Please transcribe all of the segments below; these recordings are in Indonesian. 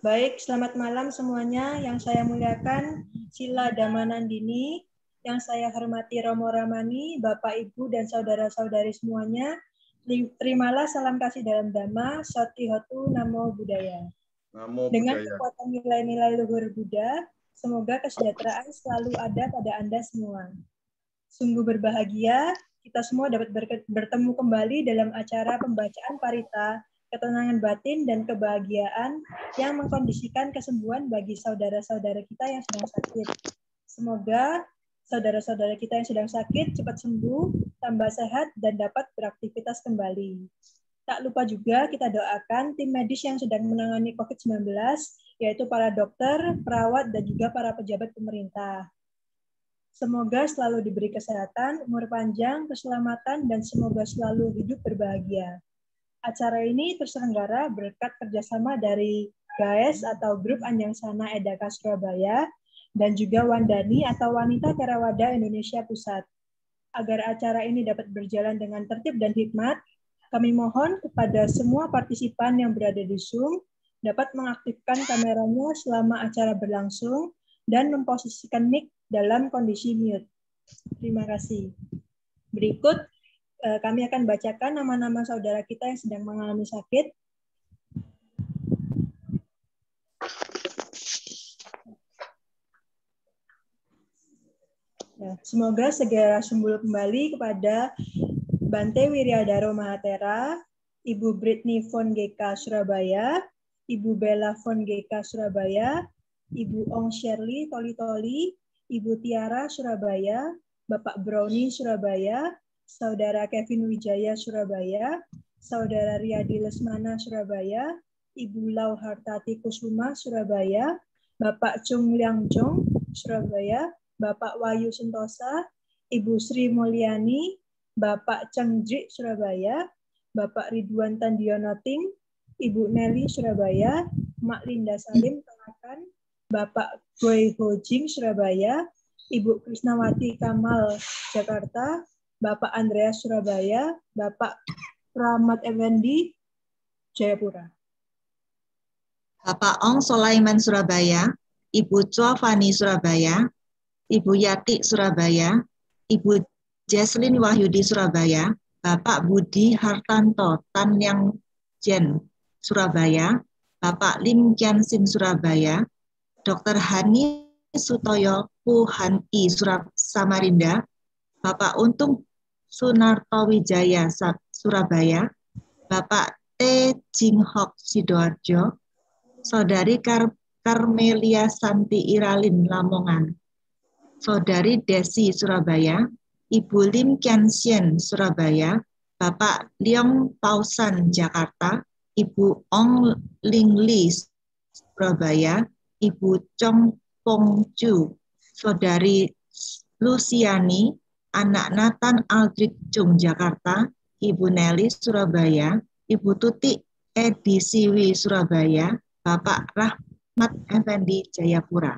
Baik, selamat malam semuanya. Yang saya muliakan Sila Damanandini, yang saya hormati Romo Ramani, Bapak, Ibu, dan saudara-saudari semuanya. Terimalah salam kasih dalam Dhamma, Sotihotu Namo Buddhaya. Dengan kekuatan nilai-nilai luhur Buddha, semoga kesejahteraan selalu ada pada Anda semua. Sungguh berbahagia, kita semua dapat bertemu kembali dalam acara pembacaan parita, ketenangan batin, dan kebahagiaan yang mengkondisikan kesembuhan bagi saudara-saudara kita yang sedang sakit. Semoga saudara-saudara kita yang sedang sakit cepat sembuh, tambah sehat, dan dapat beraktivitas kembali. Tak lupa juga kita doakan tim medis yang sedang menangani COVID-19, yaitu para dokter, perawat, dan juga para pejabat pemerintah. Semoga selalu diberi kesehatan, umur panjang, keselamatan, dan semoga selalu hidup berbahagia. Acara ini terselenggara berkat kerjasama dari GAES atau Grup Anjang Sana Edaka Surabaya dan juga Wandani atau Wanita Theravada Indonesia Pusat. Agar acara ini dapat berjalan dengan tertib dan hikmat, kami mohon kepada semua partisipan yang berada di Zoom dapat mengaktifkan kameranya selama acara berlangsung dan memposisikan mic dalam kondisi mute. Terima kasih. Berikut kami akan bacakan nama-nama saudara kita yang sedang mengalami sakit. Ya, semoga segera sembuh kembali kepada Bante Wiryadaro Mahatera, Ibu Britney von GK Surabaya, Ibu Bella von GK Surabaya, Ibu Ong Shirley Toli-Toli, Ibu Tiara Surabaya, Bapak Brownie Surabaya, Saudara Kevin Wijaya Surabaya, Saudara Riyadi Lesmana Surabaya, Ibu Lau Hartati Kusuma Surabaya, Bapak Chung Liang Jong Surabaya, Bapak Wahyu Sentosa, Ibu Sri Mulyani, Bapak Cengdri Surabaya, Bapak Ridwan Tandiono Ting, Ibu Nelly Surabaya, Mak Linda Salim Tarakan, Bapak Boy Hojing Surabaya, Ibu Krisnawati Kamal Jakarta, Bapak Andreas Surabaya, Bapak Rahmat Effendi Jayapura. Bapak Ong Solaiman Surabaya, Ibu Chua Fani Surabaya, Ibu Yati Surabaya, Ibu Jesslyn Wahyudi Surabaya, Bapak Budi Hartanto Tan Yang Jen Surabaya, Bapak Lim Kian Sin Surabaya, Dr. Hani Sutoyo Puhan I Samarinda, Bapak Untung Sunarto Wijaya Surabaya, Bapak T. Jinghok Sidoarjo, Saudari Karmelia Santi Iralin Lamongan, Saudari Desi Surabaya, Ibu Lim Kian Sien Surabaya, Bapak Leong Pausan Jakarta, Ibu Ong Ling Li Surabaya, Ibu Chong Pong Chu, Saudari Luciani, Anak Nathan Aldrich Chung Jakarta, Ibu Nelly Surabaya, Ibu Tuti Edi Siwi Surabaya, Bapak Rahmat Effendi Jayapura.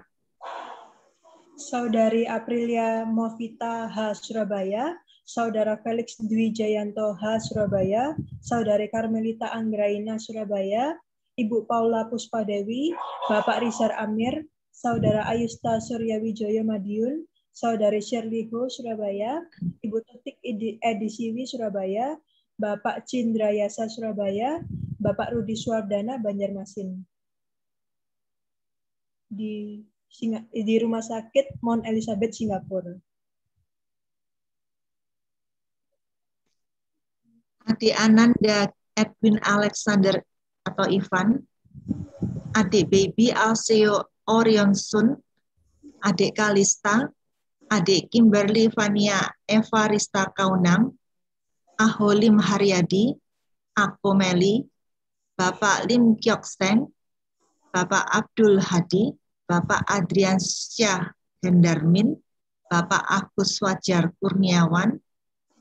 Saudari Aprilia Movita H. Surabaya, Saudara Felix Dwi Jayanto H. Surabaya, Saudari Karmelita Anggraina Surabaya, Ibu Paula Puspadewi, Bapak Rizar Amir, Saudara Ayusta Suryawijoyo Madiun, Saudari Shirley Ho Surabaya, Ibu Tutik Edi Siwi Surabaya, Bapak Cindra Yasa Surabaya, Bapak Rudi Suardana Banjarmasin. Di Rumah Sakit Mount Elizabeth, Singapura. Adik Ananda Edwin Alexander atau Ivan, adik Baby Alseo Orion Sun, adik Kalista, adik Kimberly Vania Evarista Kaunang, Aholim Haryadi, Ako Meli, Bapak Lim Kyok Seng, Bapak Abdul Hadi, Bapak Adrian Syah Hendarmin, Bapak Agus Wajar Kurniawan,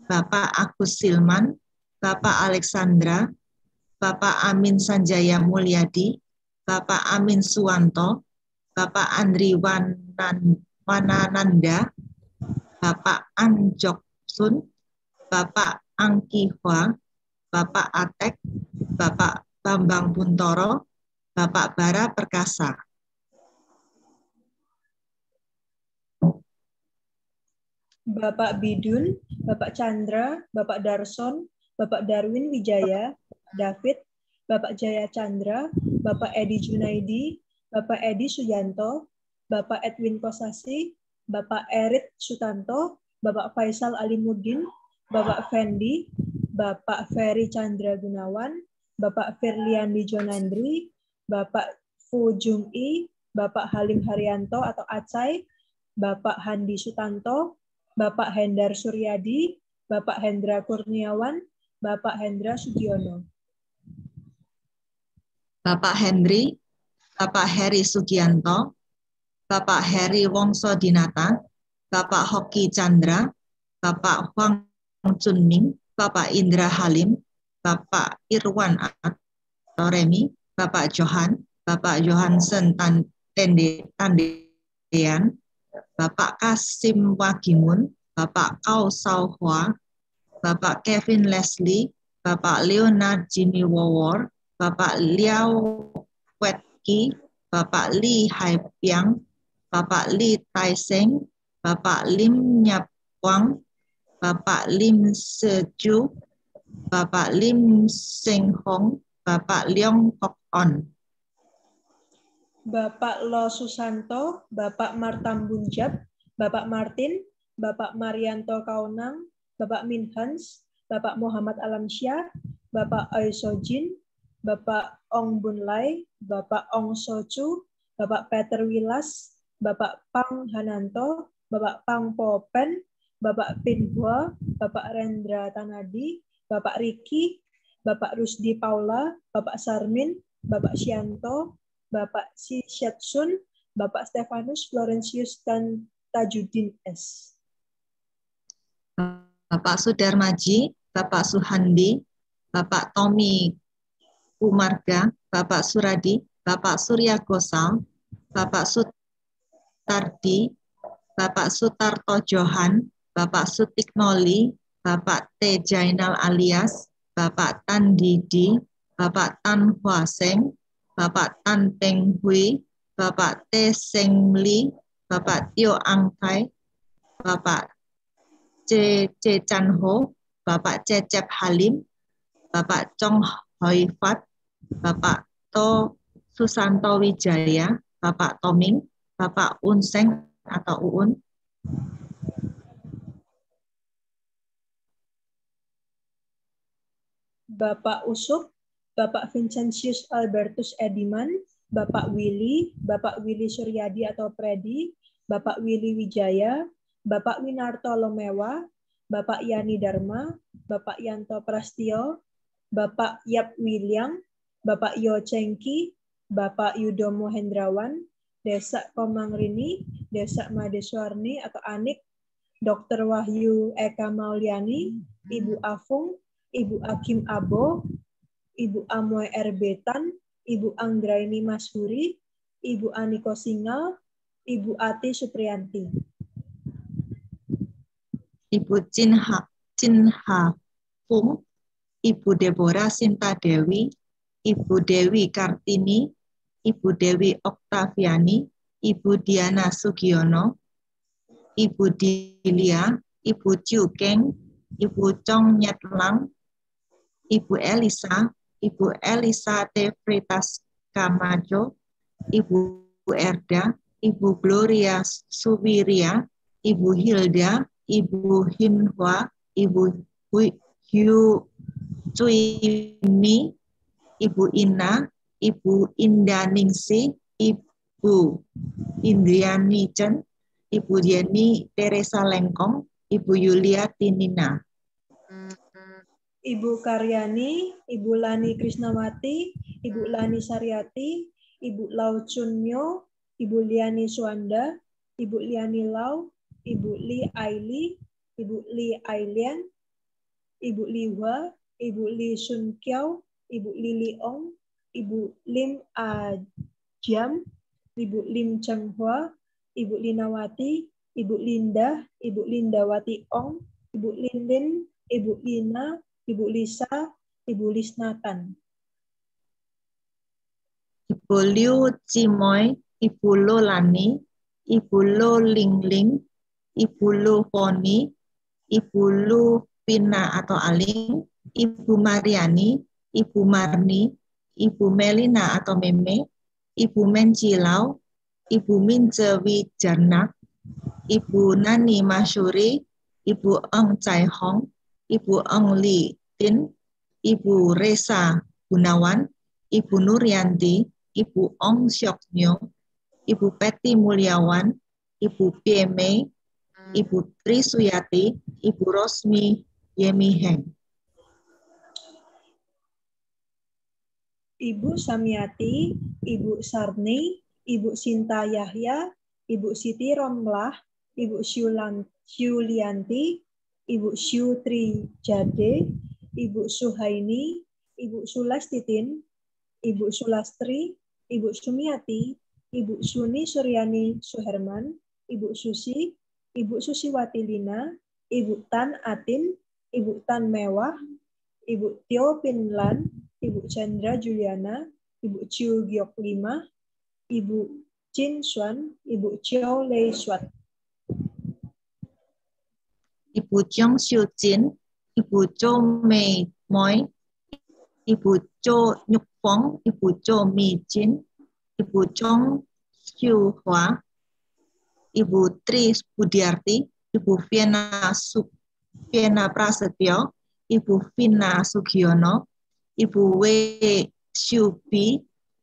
Bapak Agus Silman, Bapak Alexandra, Bapak Amin Sanjaya Mulyadi, Bapak Amin Suwanto, Bapak Andri Wanananda, Bapak Anjok Sun, Bapak Angki Hwa, Bapak Atek, Bapak Bambang Buntoro, Bapak Bara Perkasa. Bapak Bidun, Bapak Chandra, Bapak Darson, Bapak Darwin Wijaya, David, Bapak Jaya Chandra, Bapak Edi Junaidi, Bapak Edi Suyanto, Bapak Edwin Kosasi, Bapak Erit Sutanto, Bapak Faisal Alimuddin, Bapak Fendi, Bapak Ferry Chandra Gunawan, Bapak Firliandi Jonandri, Bapak Fu Jung-i, Bapak Halim Haryanto atau Acai, Bapak Handi Sutanto, Bapak Hendar Suryadi, Bapak Hendra Kurniawan, Bapak Hendra Sugiono. Bapak Henry, Bapak Heri Sugianto, Bapak Heri Wongso Dinata, Bapak Hoki Chandra, Bapak Huang Chunming, Bapak Indra Halim, Bapak Irwan atau Remi, Bapak Johan, Bapak Johansen Tandean, Bapak Kasim Wagimun, Bapak Kau Sao Hua, Bapak Kevin Leslie, Bapak Leonard Jimmy Wawor, Bapak Liao Wetki, Bapak Lee Hai Piang, Bapak Lee Tai Seng, Bapak Lim Nyap Wang, Bapak Lim Seju, Bapak Lim Seng Hong, Bapak Leong Kok On. Bapak Lo Susanto, Bapak Martam Bunjab, Bapak Martin, Bapak Marianto Kaunang, Bapak Minhans, Bapak Muhammad Alamsyah, Bapak Aisojin, Bapak Ong Bunlai, Bapak Ong Sochu, Bapak Peter Wilas, Bapak Pang Hananto, Bapak Pang Popen, Bapak Pinhua, Bapak Rendra Tanadi, Bapak Riki, Bapak Rusdi Paula, Bapak Sarmin, Bapak Sianto, Bapak Si Syatsun, Bapak Stefanus Florentius dan Tajudin S. Bapak Sudarmaji, Bapak Suhandi, Bapak Tommy Kumarga, Bapak Suradi, Bapak Surya Gosal, Bapak Sutardi, Bapak Sutarto Johan, Bapak Sutiknoli, Bapak T. Jainal alias, Bapak Tan Didi, Bapak Tan Hua Seng, Bapak Tan Peng Hui, Bapak T. Seng Li, Bapak Tio Angkai, Bapak C. Chan Ho, Bapak Cecep Halim, Bapak Chong Hoi Fat, Bapak To Susanto Wijaya, Bapak Toming, Bapak Unseng atau Uun, Bapak Usuk, Bapak Vincentius Albertus Ediman, Bapak Willy Suryadi atau Predi, Bapak Willy Wijaya, Bapak Winarto Lomewa, Bapak Yani Dharma, Bapak Yanto Prastio, Bapak Yap William, Bapak Yo Cengki, Bapak Yudomo Hendrawan, Desa Komangrini, Desa Madeswarni atau Anik, Dr. Wahyu Eka Mauliani, Ibu Afung, Ibu Akim Abo, Ibu Amoy Erbetan, Ibu Anggraini Mashuri, Ibu Aniko Singal, Ibu Ati Supriyanti. Ibu Chin Ha Fung, Ibu Deborah Sinta Dewi, Ibu Dewi Kartini, Ibu Dewi Oktaviani, Ibu Diana Sugiono, Ibu Dilia, Ibu Chiu Keng, Ibu Chong Nyet Lang, Ibu Elisa, Ibu Elisa T. Fritas Camacho, Ibu Erda, Ibu Gloria Suwiria, Ibu Hilda, Ibu Hinhua, Ibu Hyu Cui Mi, Ibu Ina, Ibu Indaningsi, Ibu Indriani Chen, Ibu Yeni Teresa Lengkong, Ibu Yulia Tinina. Ibu Karyani, Ibu Lani Krisnawati, Ibu Lani Saryati, Ibu Lau Chunmyo, Ibu Liani Suanda, Ibu Liani Lau, Ibu Li Aili, Ibu Li Ailian, Ibu Li Hua, Ibu Li Sun Kiao, Ibu Lili Ong, Ibu Lim Ajam, Ibu Lim Cheng Hua, Ibu Linawati, Ibu Linda, Ibu Lindawati Ong, Ibu Lindin, Ibu Lina, Ibu Lisa, Ibu Lisnatan. Ibu Liu Cimoy, Ibu Lo Lani, Ibu Lo Lingling, Ibu Lo Poni, Ibu Lu Pina atau Aling, Ibu Mariani, Ibu Marni, Ibu Melina atau Meme, Ibu Mencilau, Ibu Mince Wijarnak, Ibu Nani Masyuri, Ibu Eng Chai Hong, Ibu Eng Li Tin, Ibu Resa Gunawan, Ibu Nuryanti, Ibu Ong Syok Nyong, Ibu Peti Mulyawan, Ibu Pie Mei, Ibu Tri Suyati, Ibu Rosmi Yemi Heng. Ibu Samyati, Ibu Sarni, Ibu Sinta Yahya, Ibu Siti Romlah, Ibu Syulianti, Ibu Syutri Jade, Ibu Suhaini, Ibu Sulastitin, Ibu Sulastri, Ibu Sumiati, Ibu Suni Suryani Suherman, Ibu Susi, Ibu Susiwati Lina, Ibu Tan Atin, Ibu Tan Mewah, Ibu Tio Pinlan, Ibu Chandra Juliana, Ibu Chiu Giok Lima, Ibu Chin Xuan, Ibu Chiao Lei Swat. Ibu Chong Siu Jin, Ibu Cho Mei Moi, Ibu Cho Nhuk Phong, Ibu Cho Mi Jin, Ibu Chong Siu Hua, Ibu Tri Budiarti, Ibu Viena Prasetyo, Ibu Vina Sugiono, Ibu Wei Xiu Pi,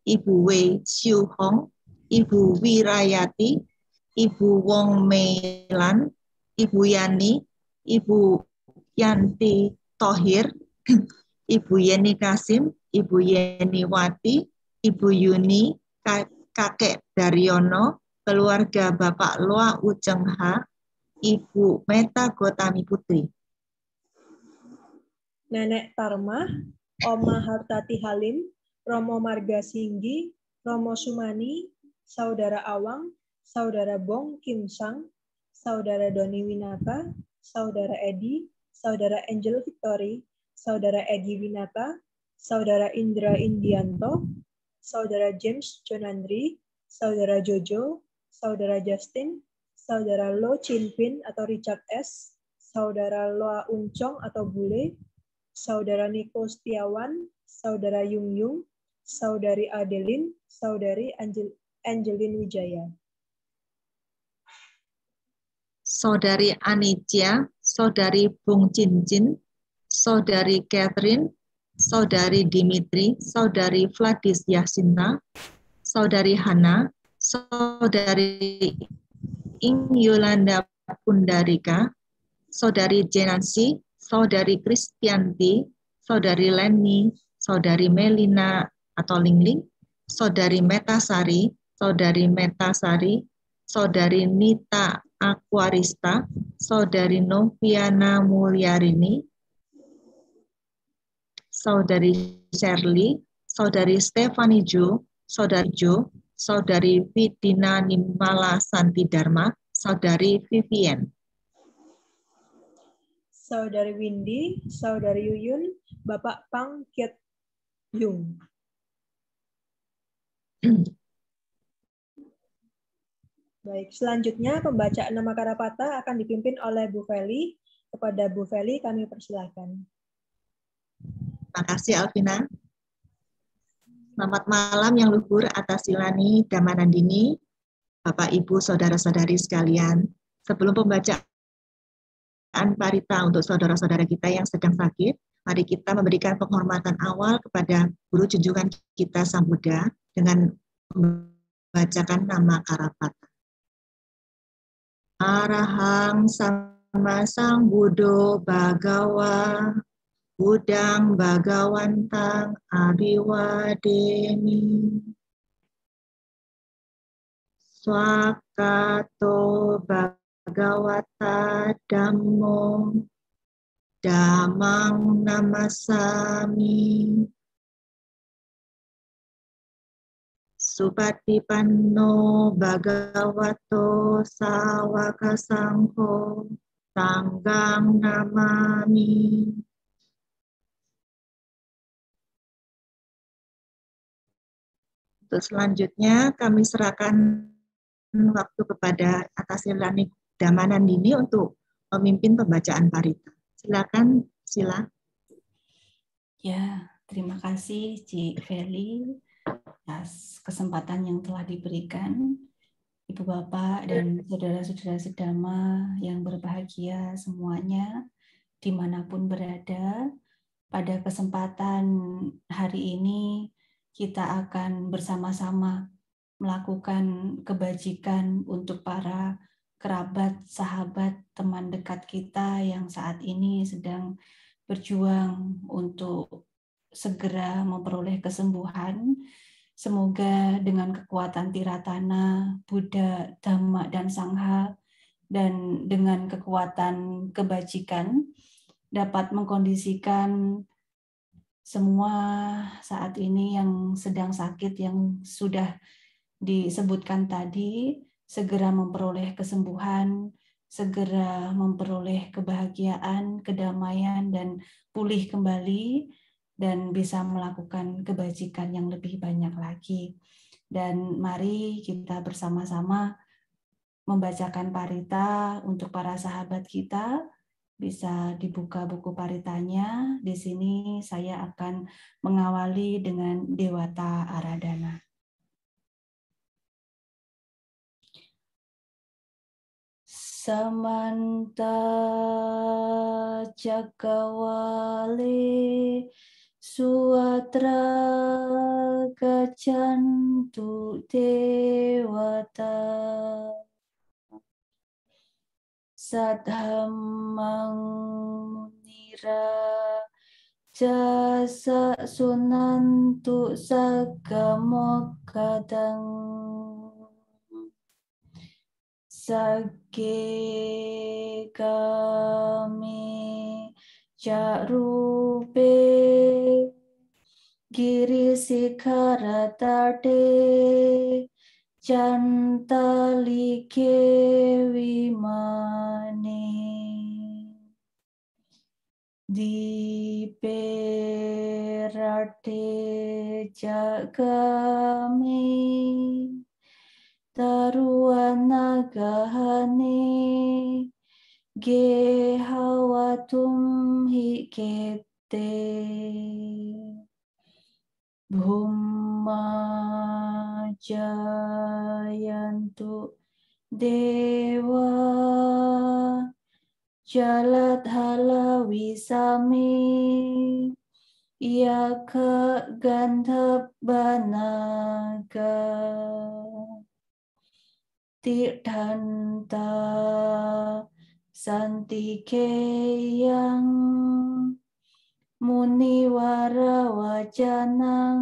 Ibu Wei Xiu Hong, Ibu Wirayati, Ibu Wong Meilan, Ibu Yani, Ibu Yanti Tohir, Ibu Yeni Kasim, Ibu Yeni Wati, Ibu Yuni, Kakek Daryono, keluarga Bapak Loa Ujeng Ha, Ibu Meta Gotami Putri. Nenek Tarmah, Oma Hartati Halim, Romo Marga Singgi, Romo Sumani, Saudara Awang, Saudara Bong Kim Sang, Saudara Doni Winata, Saudara Edi, Saudara Angel Victory, Saudara Egi Winata, Saudara Indra Indianto, Saudara James Jonandri, Saudara Jojo, Saudara Justin, Saudara Lo Chinpin atau Richard S., Saudara Loa Uncong atau Bule, Saudara Niko Setiawan, Saudara Yung Yung, Saudari Adeline, Saudari Angelin Wijaya. Saudari Anicia, Saudari Bung Cincin, Saudari Catherine, Saudari Dimitri, Saudari Vladis Yasinta, Saudari Hana, Saudari Ing Yolanda Pundarika, Saudari Jenansi, Saudari Kristianti, Saudari Leni, Saudari Melina atau Lingling, Saudari Metasari, Saudari Metasari, Saudari Nita Aquarista, Saudari Noviana Mulyarini, Saudari Shirley, Saudari Stefani Jo, Saudari Jo, Saudari Vidina Nimala Santi Dharma, Saudari Vivian. Saudari Windy, Saudari Yuyun, Bapak Pang Kiat Yung. Baik, selanjutnya pembacaan nama Karapata akan dipimpin oleh Bu Feli. Kepada Bu Feli kami persilakan. Terima kasih Alvina. Selamat malam yang luhur atas Silani Damanandini, Bapak Ibu Saudara-saudari sekalian. Sebelum pembacaan parita untuk saudara-saudara kita yang sedang sakit, mari kita memberikan penghormatan awal kepada guru junjungan kita Sang Buddha dengan membacakan nama Karapata. Arahang Sama Sang Buddho Bhagawa Budang Bhagawantang Abiwademi Swakato Bhagawata Dhammo Dhammang Namasami Supatipanno Bhagavato Sawaka Sangho Sanghang Namami. Untuk selanjutnya kami serahkan waktu kepada Atasilani Damanandini untuk memimpin pembacaan parita. Silakan, Sila. Ya, terima kasih Cik Feli atas kesempatan yang telah diberikan. Ibu Bapak dan saudara-saudara sedama yang berbahagia semuanya, dimanapun berada, pada kesempatan hari ini kita akan bersama-sama melakukan kebajikan untuk para kerabat, sahabat, teman dekat kita yang saat ini sedang berjuang untuk segera memperoleh kesembuhan. Semoga dengan kekuatan Tiratana, Buddha, Dhamma, dan Sangha, dan dengan kekuatan kebajikan dapat mengkondisikan semua saat ini yang sedang sakit, yang sudah disebutkan tadi, segera memperoleh kesembuhan, segera memperoleh kebahagiaan, kedamaian, dan pulih kembali, dan bisa melakukan kebajikan yang lebih banyak lagi. Dan mari kita bersama-sama membacakan parita untuk para sahabat kita. Bisa dibuka buku paritanya. Di sini saya akan mengawali dengan Dewata Aradhana. Samanta Cakawale Suatra Gacantu Dewata Sadhammang Munira Jasa Sunantu Sagamokadang Sage kami Carupe Giri Sikaratate Cantalike Vimane Diperate Jagami Taruanagahane Gehawatum Hikete Bhumma Jayantu Dewa Jaladhala Wisami Yaka Gandhabanaga Tirthanta Santikeyang Muniwara Wajanang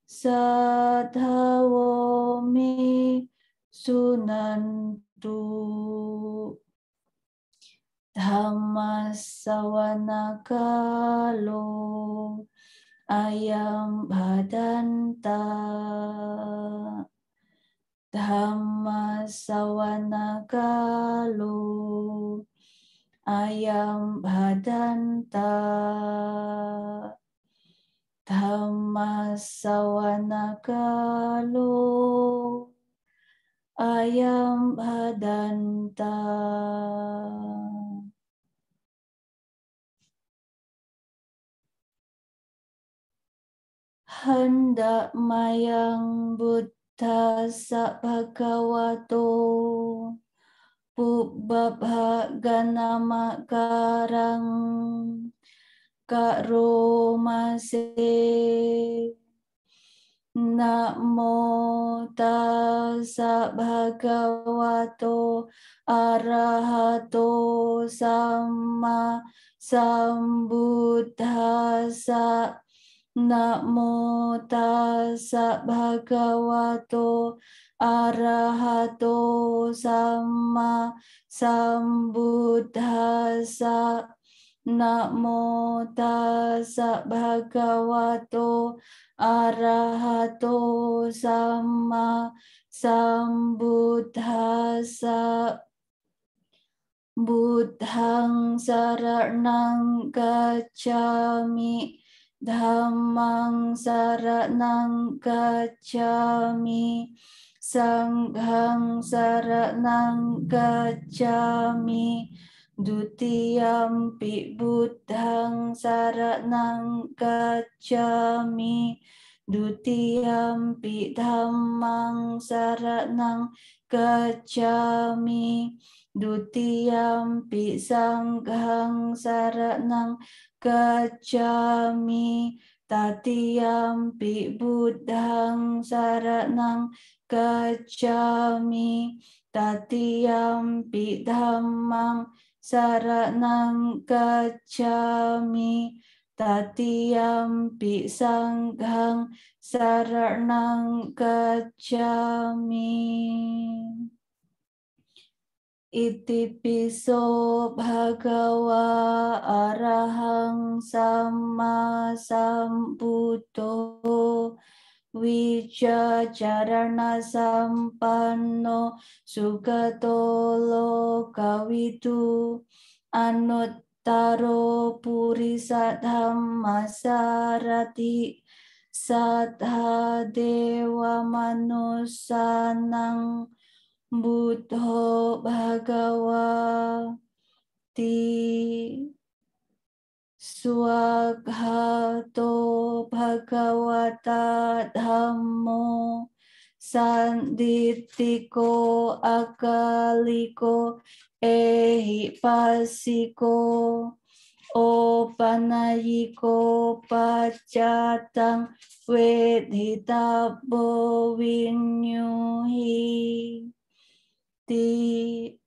Sadhawomi Sunantu Dhammasawanakalo Ayam Bhadanta Dhammasawanakalo Ayam Bhadanta Dhammasawanakalo Ayam Bhadanta. Hendak mayang Buddha Sabhagavato Pubbabha Ganama Karang Karomase Namo tassa bhagavato arahato samma sambuddhassa. Namo tassa bhagavato arahato samma sambuddhassa. Namo tassa bhagavato arahato samma sambuddhassa. Buddhang saranang gacchami Dhammang saranang gacchami. Sanghang saranang gacchami. Dutiyampi buddhang saranang gacchami. Dutiyampi dhammang saranang gacchami. Dutiyampi sanghang saranang gacchami. Tatiyampi buddhang saranang gacchami. Tatiyampi dhammang saranang gacchami. Tatiyampi sanghang saranang gacchami. Itipiso bhagava arahang samma sambuddho Vijacarana sampanno sugato lokavidu anuttaro purisa dhamma sarati saddha dewa manusanang Buddho Bhagavati Swaghato Bhagavata Dhammo Sanditiko Akaliko Ehipasiko Opanayiko Pacatang Vedhitabo Vinyuhi Ti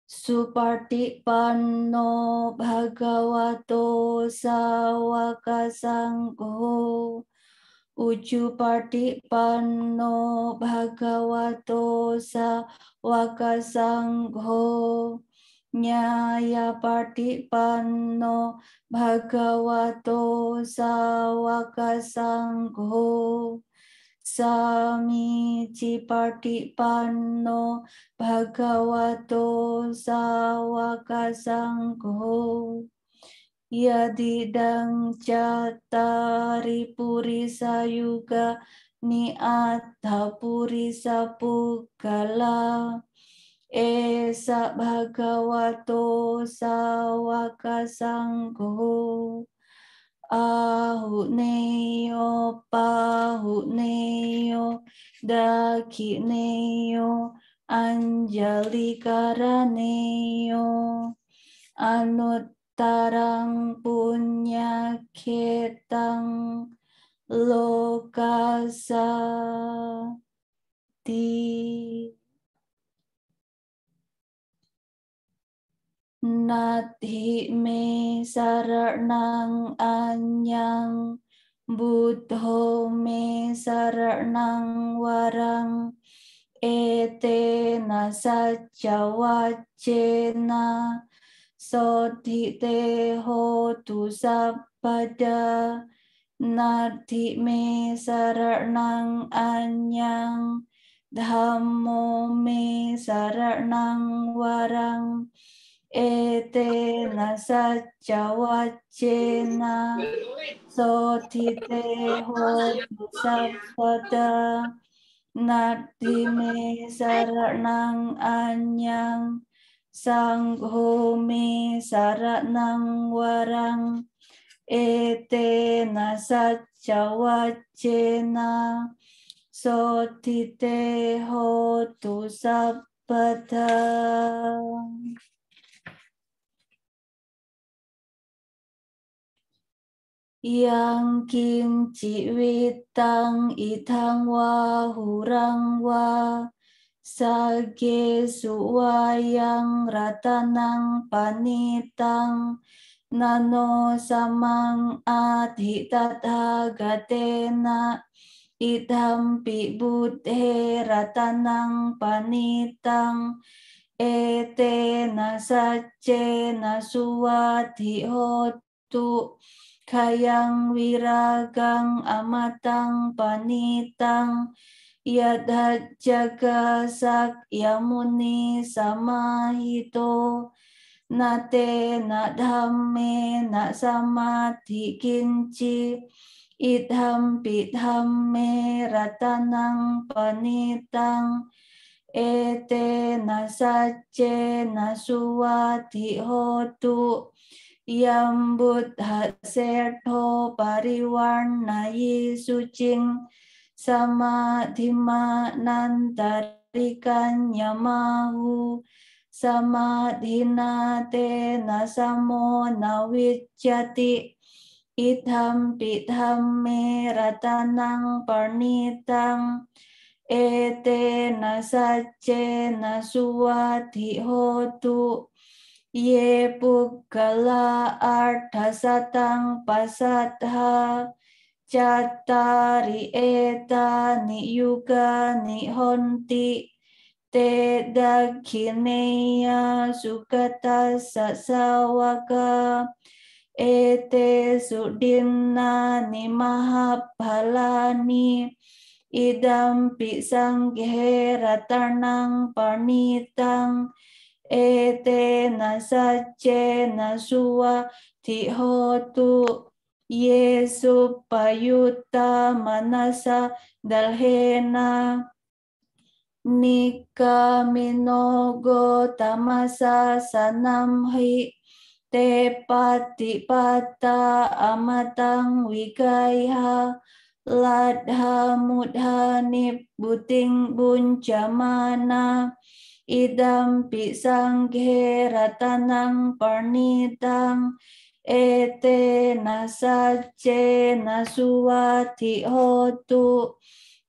Supartipanno Bhagavato Sawaka Sangho Ujupartipanno Bhagavato Sawaka Sangho Nyayapartipanno Bhagavato Sawaka Sangho Samici Partipanno Bhagavato Sawaka Sangho Yadidang Cattari Purisa Yuga Ni'atta Purisa Puggala Esa Bhagavato Sawaka Sangho Ahuneyo, pahuneyo, dakineyo, anjalikaraneyo, anuttarang punyaketang lokasati. Nathi me saranang anyang Buddho me saranang warang Etena saca wacena Sodhite hotu sabpada Nathi me saranang anyang Dhammo me saranang warang Etena saca wacena Sodhite hotu sabpada Nathi me saranang anyang Sangho me saranang warang Etena saca wacena Sodhite hotu sabpada. Yang kinci witang itang wa hurang wa sage suwayang ratanang panitang nano samang adhi tathagatena idhampi buddhe ratanang panitang etena saccena suwadhi hotu Kayang wiragang amatang panitang yadhat jaga sakyamuni samahito nate na dhamme na samadhi kinci idhampi dhamme ratanang panitang ete na sacce na suwati hotu yam buddha sertho pariwarnayi sucing samadhima nantarikan yamahu samadhina te na samo na vicjati idham pidhamme ratanang parnitang ete na sacce na suwati hotu ye puggala artha satang pasadha cattari eta ni yuga ni honti te dakhineya sukata sasawaka ete sudinna ni mahabhalani idam pisanghe ratanang parnitang ete na sacce na suwa tihotu yesu payutta manasa dalhena nika minogo tamasa sanamhi te patipata amatang wikaiha ladha mudha nibbuting buncamana idam pisanghe ratanang parnitang ete na sacce na suwati hotu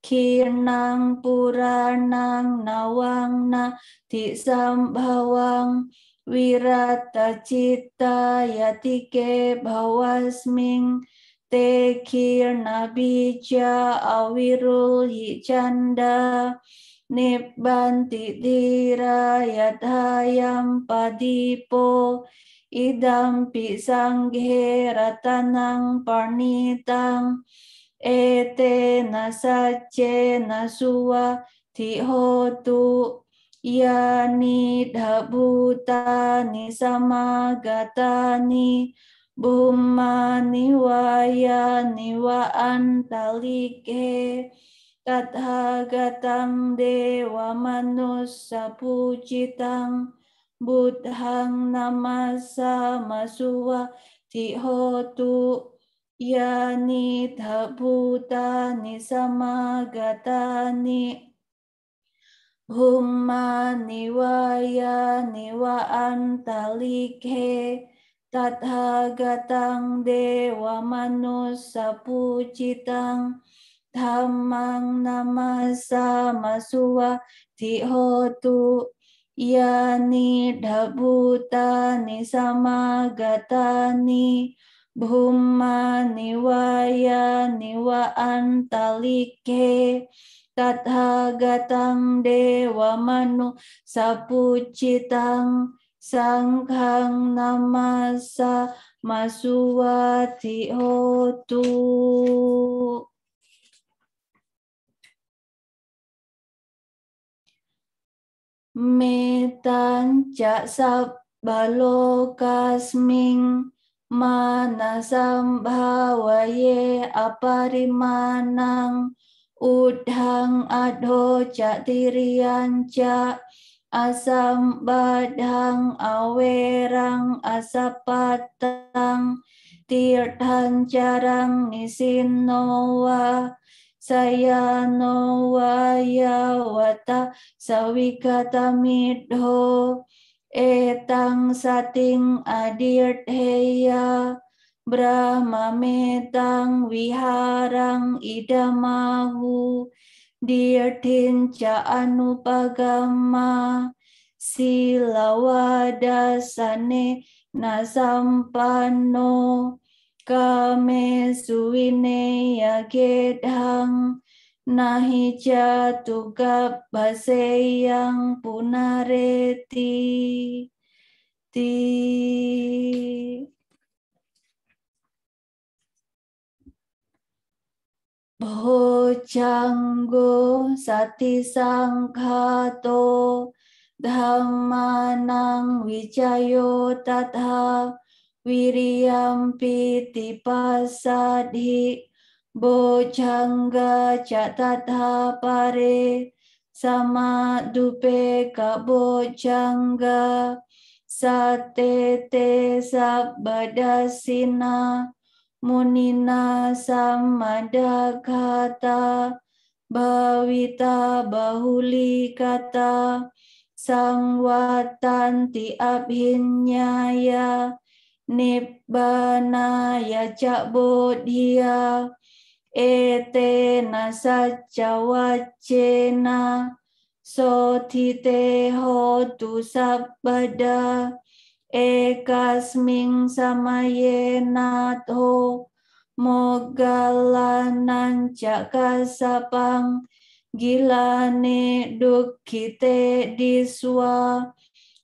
kirnang puranang nawang na tisambhawang wirata citta yatike bhawasming te kirna bija awirul hicanda nibbanti dira yadhayam padipo idam pisanghe ratanang parnitang ete na sacce na suwa tihotu yani dhabutani samagatani bhummani wayani wa antalike tathagatam dewa manussa pucitang buddhang namasa masuwa tihotu yani dhabutani samagatani bhummani wayani wa antalikhe tathagatam dewa manussa pucitang dhammang namasa masuwa tihotu yani dhabutani samagatani bhummani wayani wa antalikhe tathagatam dewa manu sapucitang sanghang namasa masuwati hotu. Metanca sabbalokasming manasam bhavaye aparimanang udhang adho catiriyanca asam badhang awerang asapatang tirthancarang nisinnowa sayano wayawata sawigatamidho etang sating adirtheya brahma metang viharang idamahu dirthin ca anupagama silawadasane nasampanno kame suwineya gedhang nahi jatu gabbaseyang punareti bhojanggo sati sangkhato Dhammanang vijayo tatha wiriyam piti pasadhi bojjhanga ca tatha pare sama dupe ka bojjhanga satete sabbadasina munina sammadagata bhavita bahuli kata sangwatanti abhinyaya nibbanaya ca bodhiya etena sacca waccena sotite hotu sabbada ekasming samayenatho moggalanan ca kasapang gilane dukkite diswa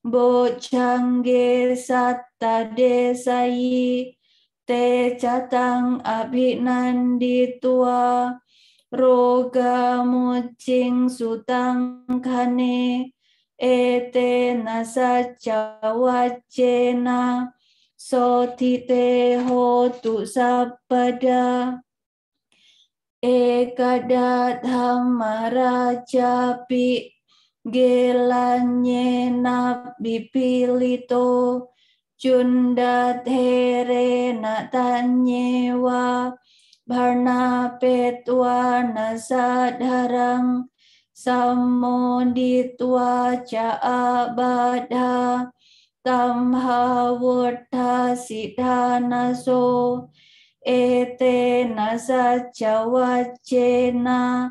bojjhange satta desayi te catang abhinanditwa roga mucing sutang kane etena sacca waccena sotite hotu sabpada ekada dhammarajapi gelanyena bipilito jundathere natanyewa bharna petwa nasadharang samoditwa ca abadha tamhavurtha siddhanaso etena sacca waccena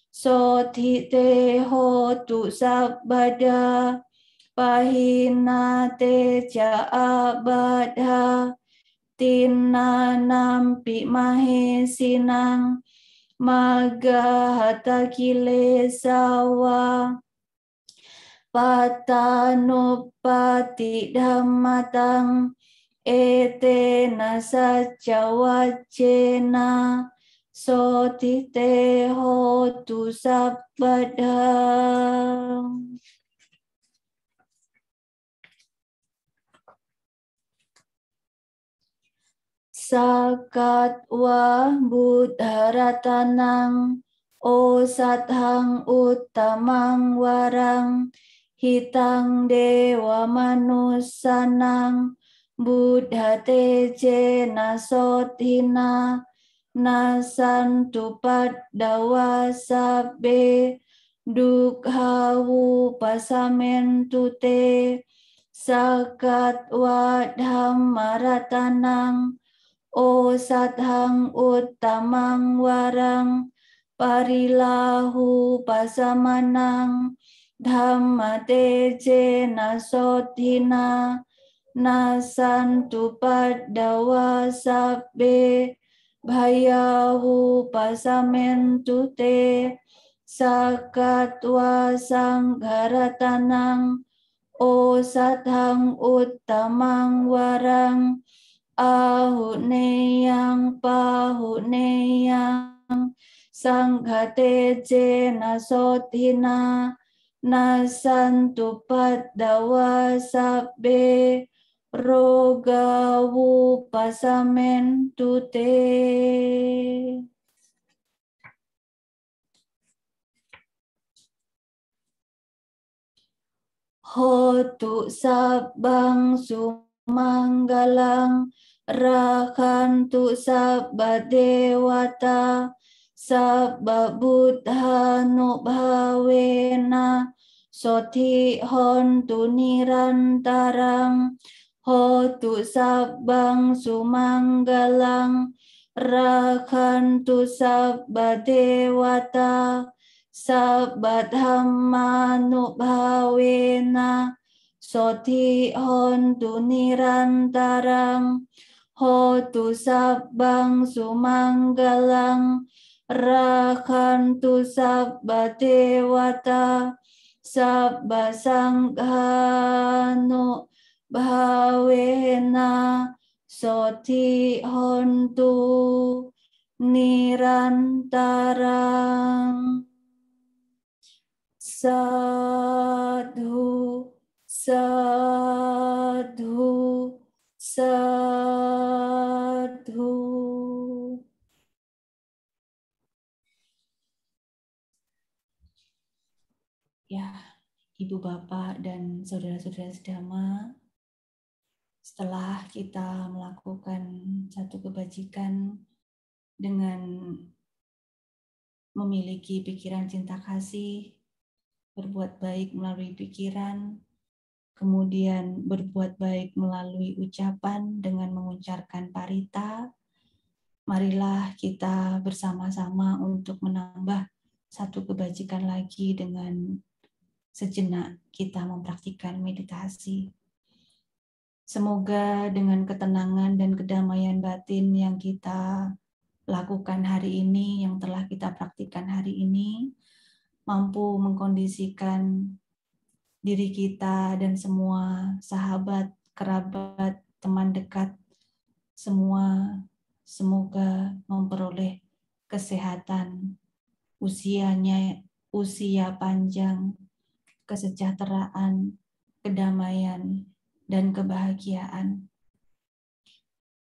sotite hotu sabbada pahinate ca abadha tinanampi mahesinang magahata kilesawa patanupati dhammatang etena sacca waccena sotite hotu sabbada. Sakatwa buddharatanang o sathang uttamang warang hitang dewa manusanang buddha tejena sothina nasantu paddawa sabbe dukhawu pasamentu te sakatwa dhammaratanang o sathang uttamang warang parilahu pasamanang dhamma tejena sothina nasantu paddawa sabbe bhayahu pasamentu te sakatwa sangharatanang o sathang uttamang warang ahuneyang pahuneyang sanghate jena sothina nasantu paddawa sabbe rogawu pasamentu te. Hotu sabbang sumanggalang rakhantu sabba dewata sabba buddhanubhavena sothi hontu nirantarang hotu sabbang sumanggalang rakhantu sabba dewata sabba dhammanubhavena sothi hontu nirantarang hotu sabbang sumanggalang rakhantu sabba dewata sabba sanghanu bhavena sothi hontu nirantarang. Sadhu. Sadhu, sadhu. Ya, Ibu Bapak dan saudara-saudara sedama, setelah kita melakukan satu kebajikan dengan memiliki pikiran cinta kasih, berbuat baik melalui pikiran, kemudian berbuat baik melalui ucapan dengan mengucapkan parita, marilah kita bersama-sama untuk menambah satu kebajikan lagi dengan sejenak kita mempraktikkan meditasi. Semoga dengan ketenangan dan kedamaian batin yang kita lakukan hari ini, yang telah kita praktikkan hari ini, mampu mengkondisikan diri kita dan semua sahabat, kerabat, teman dekat, semua semoga memperoleh kesehatan, usia panjang, kesejahteraan, kedamaian, dan kebahagiaan.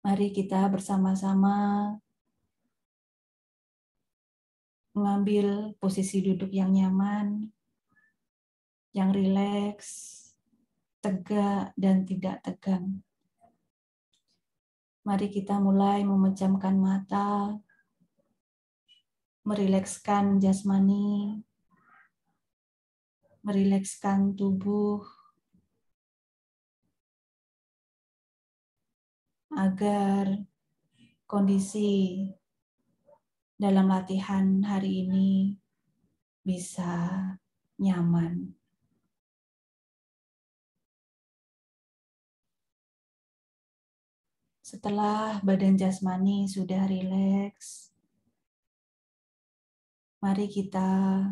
Mari kita bersama-sama mengambil posisi duduk yang nyaman, yang rileks, tegak, dan tidak tegang. Mari kita mulai memejamkan mata, merilekskan jasmani, merilekskan tubuh, agar kondisi dalam latihan hari ini bisa nyaman. Setelah badan jasmani sudah rileks, mari kita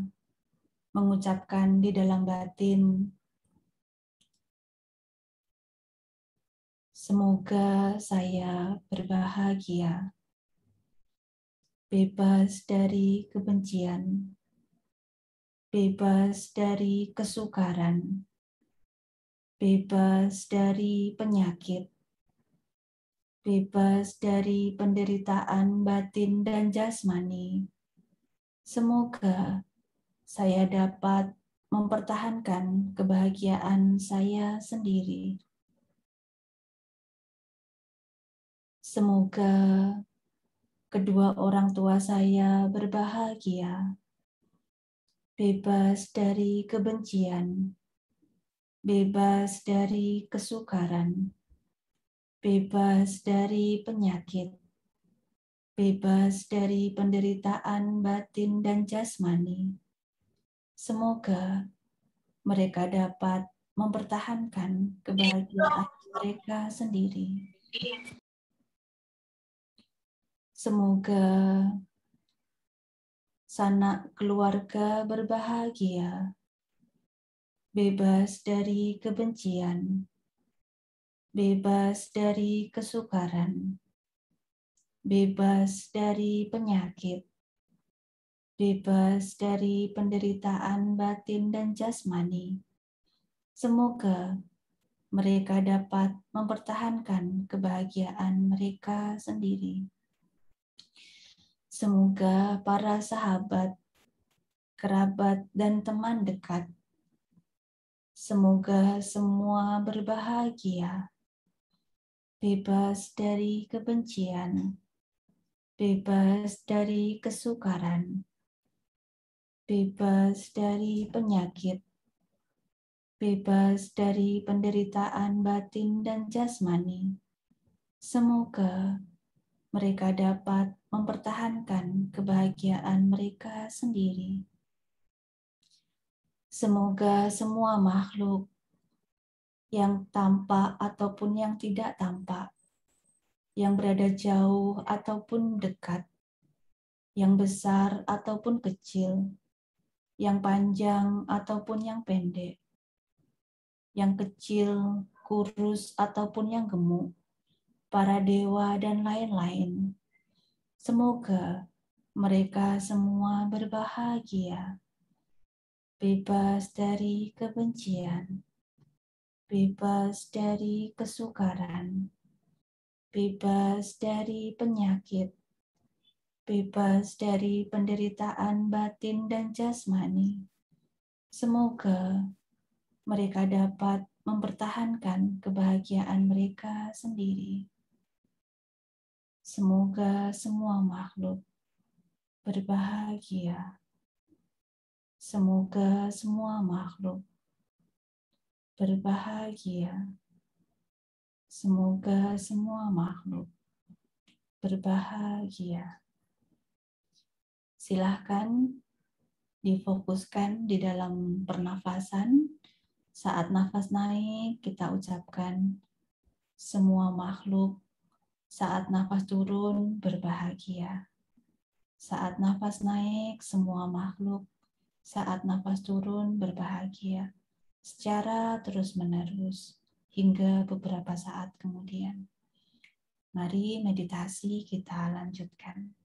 mengucapkan di dalam batin, semoga saya berbahagia, bebas dari kebencian, bebas dari kesukaran, bebas dari penyakit, bebas dari penderitaan batin dan jasmani. Semoga saya dapat mempertahankan kebahagiaan saya sendiri. Semoga kedua orang tua saya berbahagia, bebas dari kebencian, bebas dari kesukaran, bebas dari penyakit, bebas dari penderitaan batin dan jasmani. Semoga mereka dapat mempertahankan kebahagiaan mereka sendiri. Semoga sanak keluarga berbahagia, bebas dari kebencian, bebas dari kesukaran, bebas dari penyakit, bebas dari penderitaan batin dan jasmani. Semoga mereka dapat mempertahankan kebahagiaan mereka sendiri. Semoga para sahabat, kerabat, dan teman dekat, semoga semua berbahagia, bebas dari kebencian, bebas dari kesukaran, bebas dari penyakit, bebas dari penderitaan batin dan jasmani. Semoga mereka dapat mempertahankan kebahagiaan mereka sendiri. Semoga semua makhluk yang tampak ataupun yang tidak tampak, yang berada jauh ataupun dekat, yang besar ataupun kecil, yang panjang ataupun yang pendek, yang kecil, kurus ataupun yang gemuk, para dewa dan lain-lain. Semoga mereka semua berbahagia, bebas dari kebencian, bebas dari kesukaran, bebas dari penyakit, bebas dari penderitaan batin dan jasmani. Semoga mereka dapat mempertahankan kebahagiaan mereka sendiri. Semoga semua makhluk berbahagia. Semoga semua makhluk berbahagia. Semoga semua makhluk berbahagia. Silahkan difokuskan di dalam pernafasan. Saat nafas naik, kita ucapkan semua makhluk. Saat nafas turun, berbahagia. Saat nafas naik, semua makhluk. Saat nafas turun, berbahagia. Secara terus-menerus hingga beberapa saat kemudian. Mari meditasi kita lanjutkan.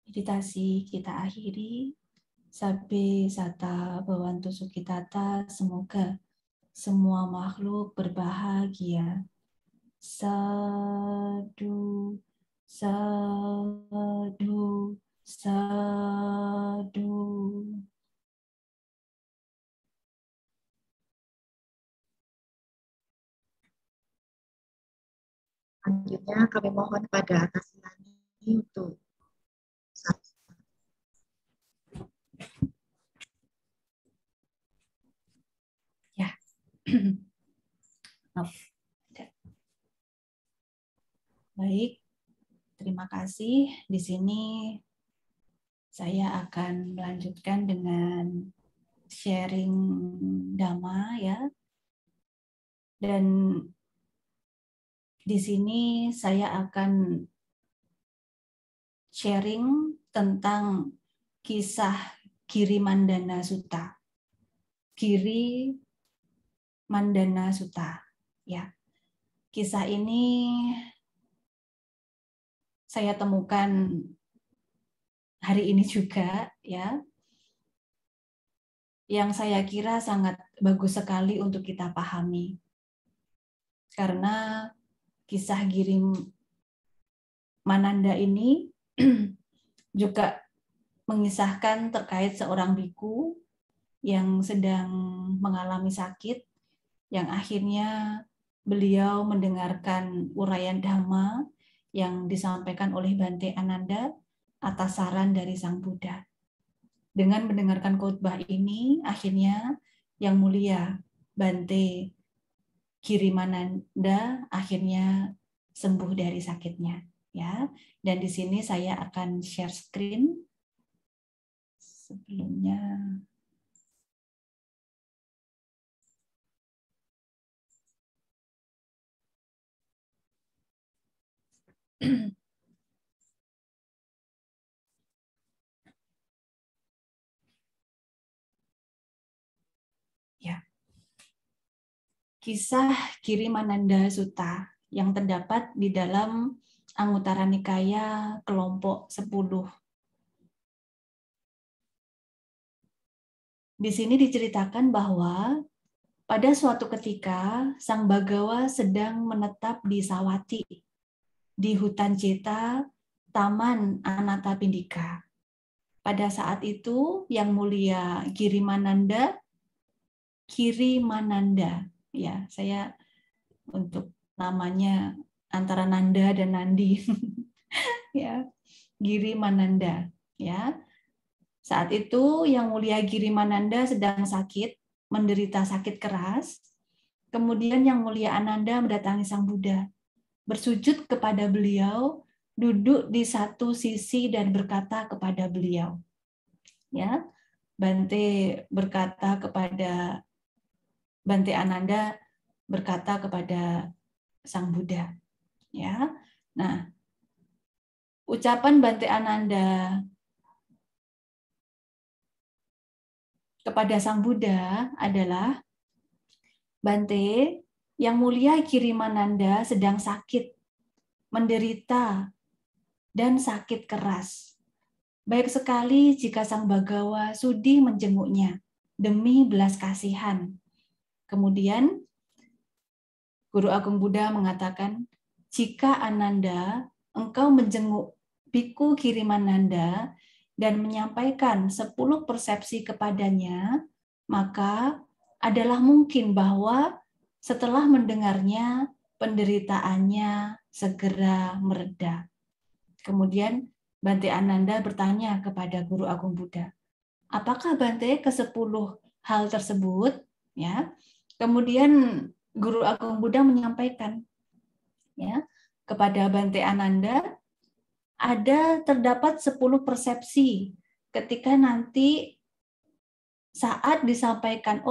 Meditasi kita akhiri. Sabbe sata bhavantu sukhitata. Semoga semua makhluk berbahagia. Sadu, sadu, sadu. Selanjutnya kami mohon pada atas ini untuk Ya. Baik, terima kasih. Di sini saya akan melanjutkan dengan sharing Dhamma ya. Dan di sini saya akan sharing tentang kisah Giri Mandana Sutta. Giri Mandana Sutta ya. Kisah ini saya temukan hari ini juga ya. Yang saya kira sangat bagus sekali untuk kita pahami. Karena kisah Giri Mananda ini juga mengisahkan terkait seorang biku yang sedang mengalami sakit, yang akhirnya beliau mendengarkan uraian Dhamma yang disampaikan oleh Bante Ananda atas saran dari Sang Buddha. Dengan mendengarkan khotbah ini, akhirnya yang mulia Bante Giri Mananda akhirnya sembuh dari sakitnya. Ya, dan di sini saya akan share screen. Sebelumnya ya. Kisah Giri Mananda Sutta yang terdapat di dalam Anguttara Nikaya kelompok 10. Di sini diceritakan bahwa pada suatu ketika Sang Bagawa sedang menetap di Sawati. di hutan Jeta, Taman Anatapindika. Pada saat itu Yang Mulia Girimananda, ya, saya untuk namanya antara Nanda dan Nandi, ya, Girimananda, ya. Saat itu Yang Mulia Girimananda sedang sakit, menderita sakit keras. Kemudian Yang Mulia Ananda mendatangi Sang Buddha, bersujud kepada beliau, duduk di satu sisi dan berkata kepada beliau, ya, Bante Ananda berkata kepada Sang Buddha, ya. Nah, ucapan Bante Ananda kepada Sang Buddha adalah, Bante, Yang Mulia Girimananda sedang sakit, menderita, dan sakit keras. Baik sekali jika Sang Bagawa sudi menjenguknya demi belas kasihan. Kemudian Guru Agung Buddha mengatakan, jika Ananda, engkau menjenguk Biku Girimananda dan menyampaikan 10 persepsi kepadanya, maka adalah mungkin bahwa setelah mendengarnya, penderitaannya segera mereda. Kemudian Bante Ananda bertanya kepada Guru Agung Buddha, apakah Bante ke-10 hal tersebut? Ya. Kemudian Guru Agung Buddha menyampaikan, ya, kepada Bante Ananda, terdapat 10 persepsi ketika nanti saat disampaikan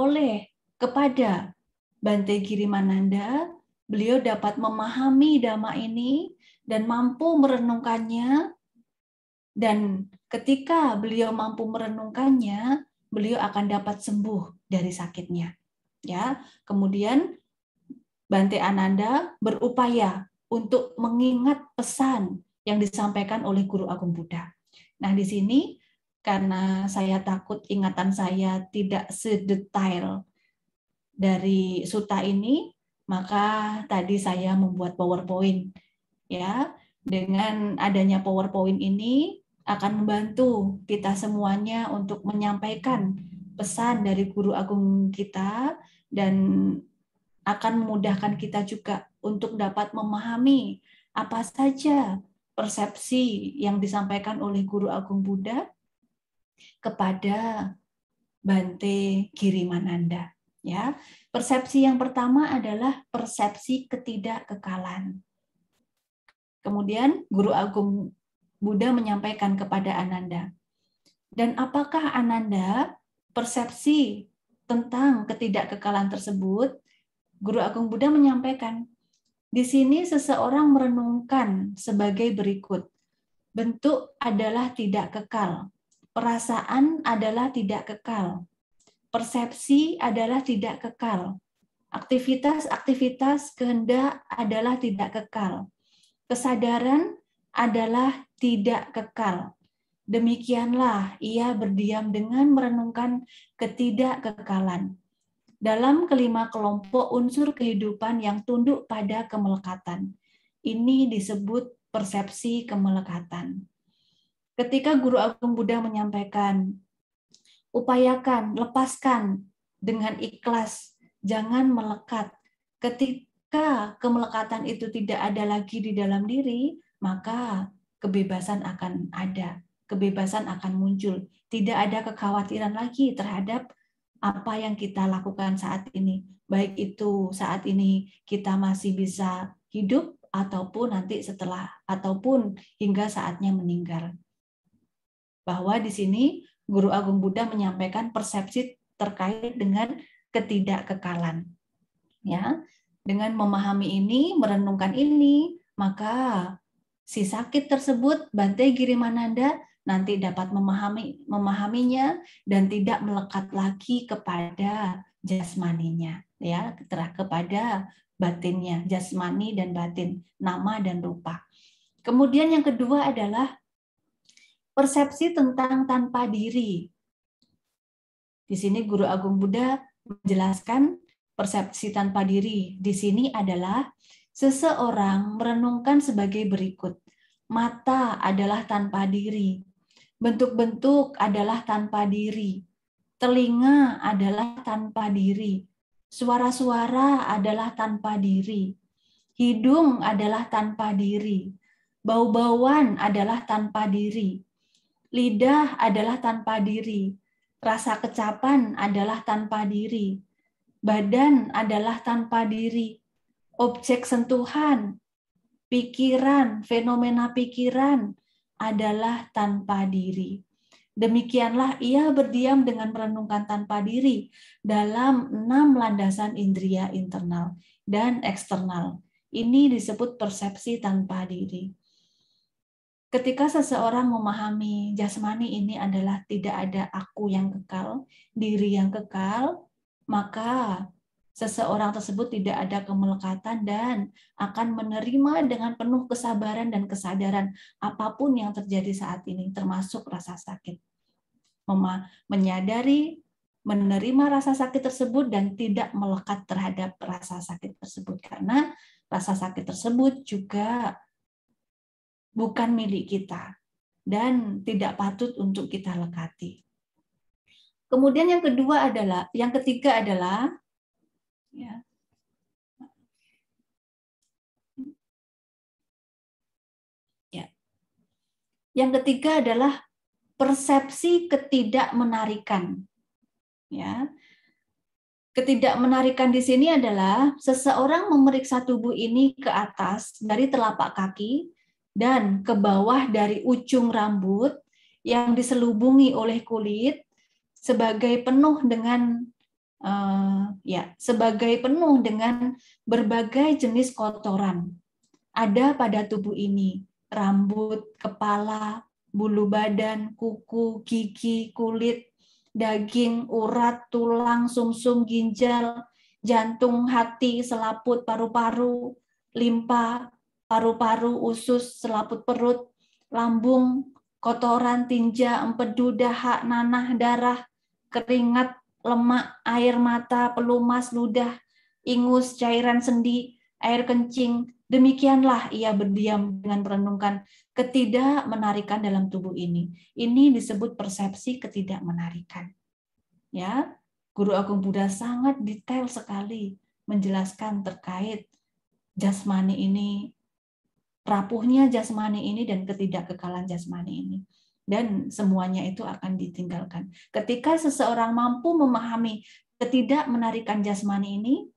kepada Bante Girimananda, beliau dapat memahami dhamma ini dan mampu merenungkannya, dan ketika beliau mampu merenungkannya, beliau akan dapat sembuh dari sakitnya. Ya, kemudian Bante Ananda berupaya untuk mengingat pesan yang disampaikan oleh Guru Agung Buddha. Nah, di sini karena saya takut ingatan saya tidak sedetail dari sutta ini, maka tadi saya membuat PowerPoint. Ya, dengan adanya PowerPoint ini akan membantu kita semuanya untuk menyampaikan pesan dari Guru Agung kita, dan akan memudahkan kita juga untuk dapat memahami apa saja persepsi yang disampaikan oleh Guru Agung Buddha kepada Bante Girimananda. Ya, persepsi yang pertama adalah persepsi ketidakkekalan. Kemudian Guru Agung Buddha menyampaikan kepada Ananda, dan apakah Ananda persepsi tentang ketidakkekalan tersebut? Guru Agung Buddha menyampaikan, di sini seseorang merenungkan sebagai berikut. Bentuk adalah tidak kekal, perasaan adalah tidak kekal, persepsi adalah tidak kekal, aktivitas-aktivitas kehendak adalah tidak kekal, kesadaran adalah tidak kekal. Demikianlah ia berdiam dengan merenungkan ketidakkekalan dalam kelima kelompok unsur kehidupan yang tunduk pada kemelekatan. Ini disebut persepsi kemelekatan. Ketika Guru Agung Buddha menyampaikan, upayakan, lepaskan dengan ikhlas, jangan melekat. Ketika kemelekatan itu tidak ada lagi di dalam diri, maka kebebasan akan ada, kebebasan akan muncul. Tidak ada kekhawatiran lagi terhadap apa yang kita lakukan saat ini, baik itu saat ini kita masih bisa hidup ataupun nanti setelah, ataupun hingga saatnya meninggal. Bahwa di sini Guru Agung Buddha menyampaikan persepsi terkait dengan ketidakkekalan. Ya, dengan memahami ini, merenungkan ini, maka si sakit tersebut, Bante Girimananda, nanti dapat memahaminya dan tidak melekat lagi kepada jasmaninya, ya, kepada batinnya, jasmani dan batin, nama dan rupa. Kemudian yang kedua adalah persepsi tentang tanpa diri. Di sini Guru Agung Buddha menjelaskan persepsi tanpa diri di sini adalah Seseorang merenungkan sebagai berikut. Mata adalah tanpa diri. Bentuk-bentuk adalah tanpa diri. Telinga adalah tanpa diri. Suara-suara adalah tanpa diri. Hidung adalah tanpa diri. Bau-bauan adalah tanpa diri. Lidah adalah tanpa diri. Rasa kecapan adalah tanpa diri. Badan adalah tanpa diri. Objek sentuhan, pikiran, fenomena pikiran adalah tanpa diri. Demikianlah ia berdiam dengan merenungkan tanpa diri dalam 6 landasan indria internal dan eksternal. Ini disebut persepsi tanpa diri. Ketika seseorang memahami jasmani ini adalah tidak ada aku yang kekal, diri yang kekal, maka seseorang tersebut tidak ada kemelekatan dan akan menerima dengan penuh kesabaran dan kesadaran apapun yang terjadi saat ini, termasuk rasa sakit. Menyadari, menerima rasa sakit tersebut dan tidak melekat terhadap rasa sakit tersebut. Karena rasa sakit tersebut juga bukan milik kita dan tidak patut untuk kita lekati. Kemudian yang ketiga adalah ya. Ya. Yang ketiga adalah persepsi ketidakmenarikan. Ya. Ketidakmenarikan di sini adalah seseorang memeriksa tubuh ini ke atas dari telapak kaki dan ke bawah dari ujung rambut yang diselubungi oleh kulit sebagai penuh dengan berbagai jenis kotoran ada pada tubuh ini, rambut, kepala, bulu badan, kuku, gigi, kulit, daging, urat, tulang, sumsum, ginjal, jantung, hati, selaput, paru-paru, limpa, paru-paru, usus, selaput perut, lambung, kotoran, tinja, empedu, dahak, nanah, darah, keringat, lemak, air mata, pelumas, ludah, ingus, cairan sendi, air kencing. Demikianlah ia berdiam dengan merenungkan ketidakmenarikan dalam tubuh ini. Ini disebut persepsi ketidakmenarikan. Ya, Guru Agung Buddha sangat detail sekali menjelaskan terkait jasmani ini, rapuhnya jasmani ini dan ketidakkekalan jasmani ini. Dan semuanya itu akan ditinggalkan. Ketika seseorang mampu memahami ketidakmenarikan jasmani ini,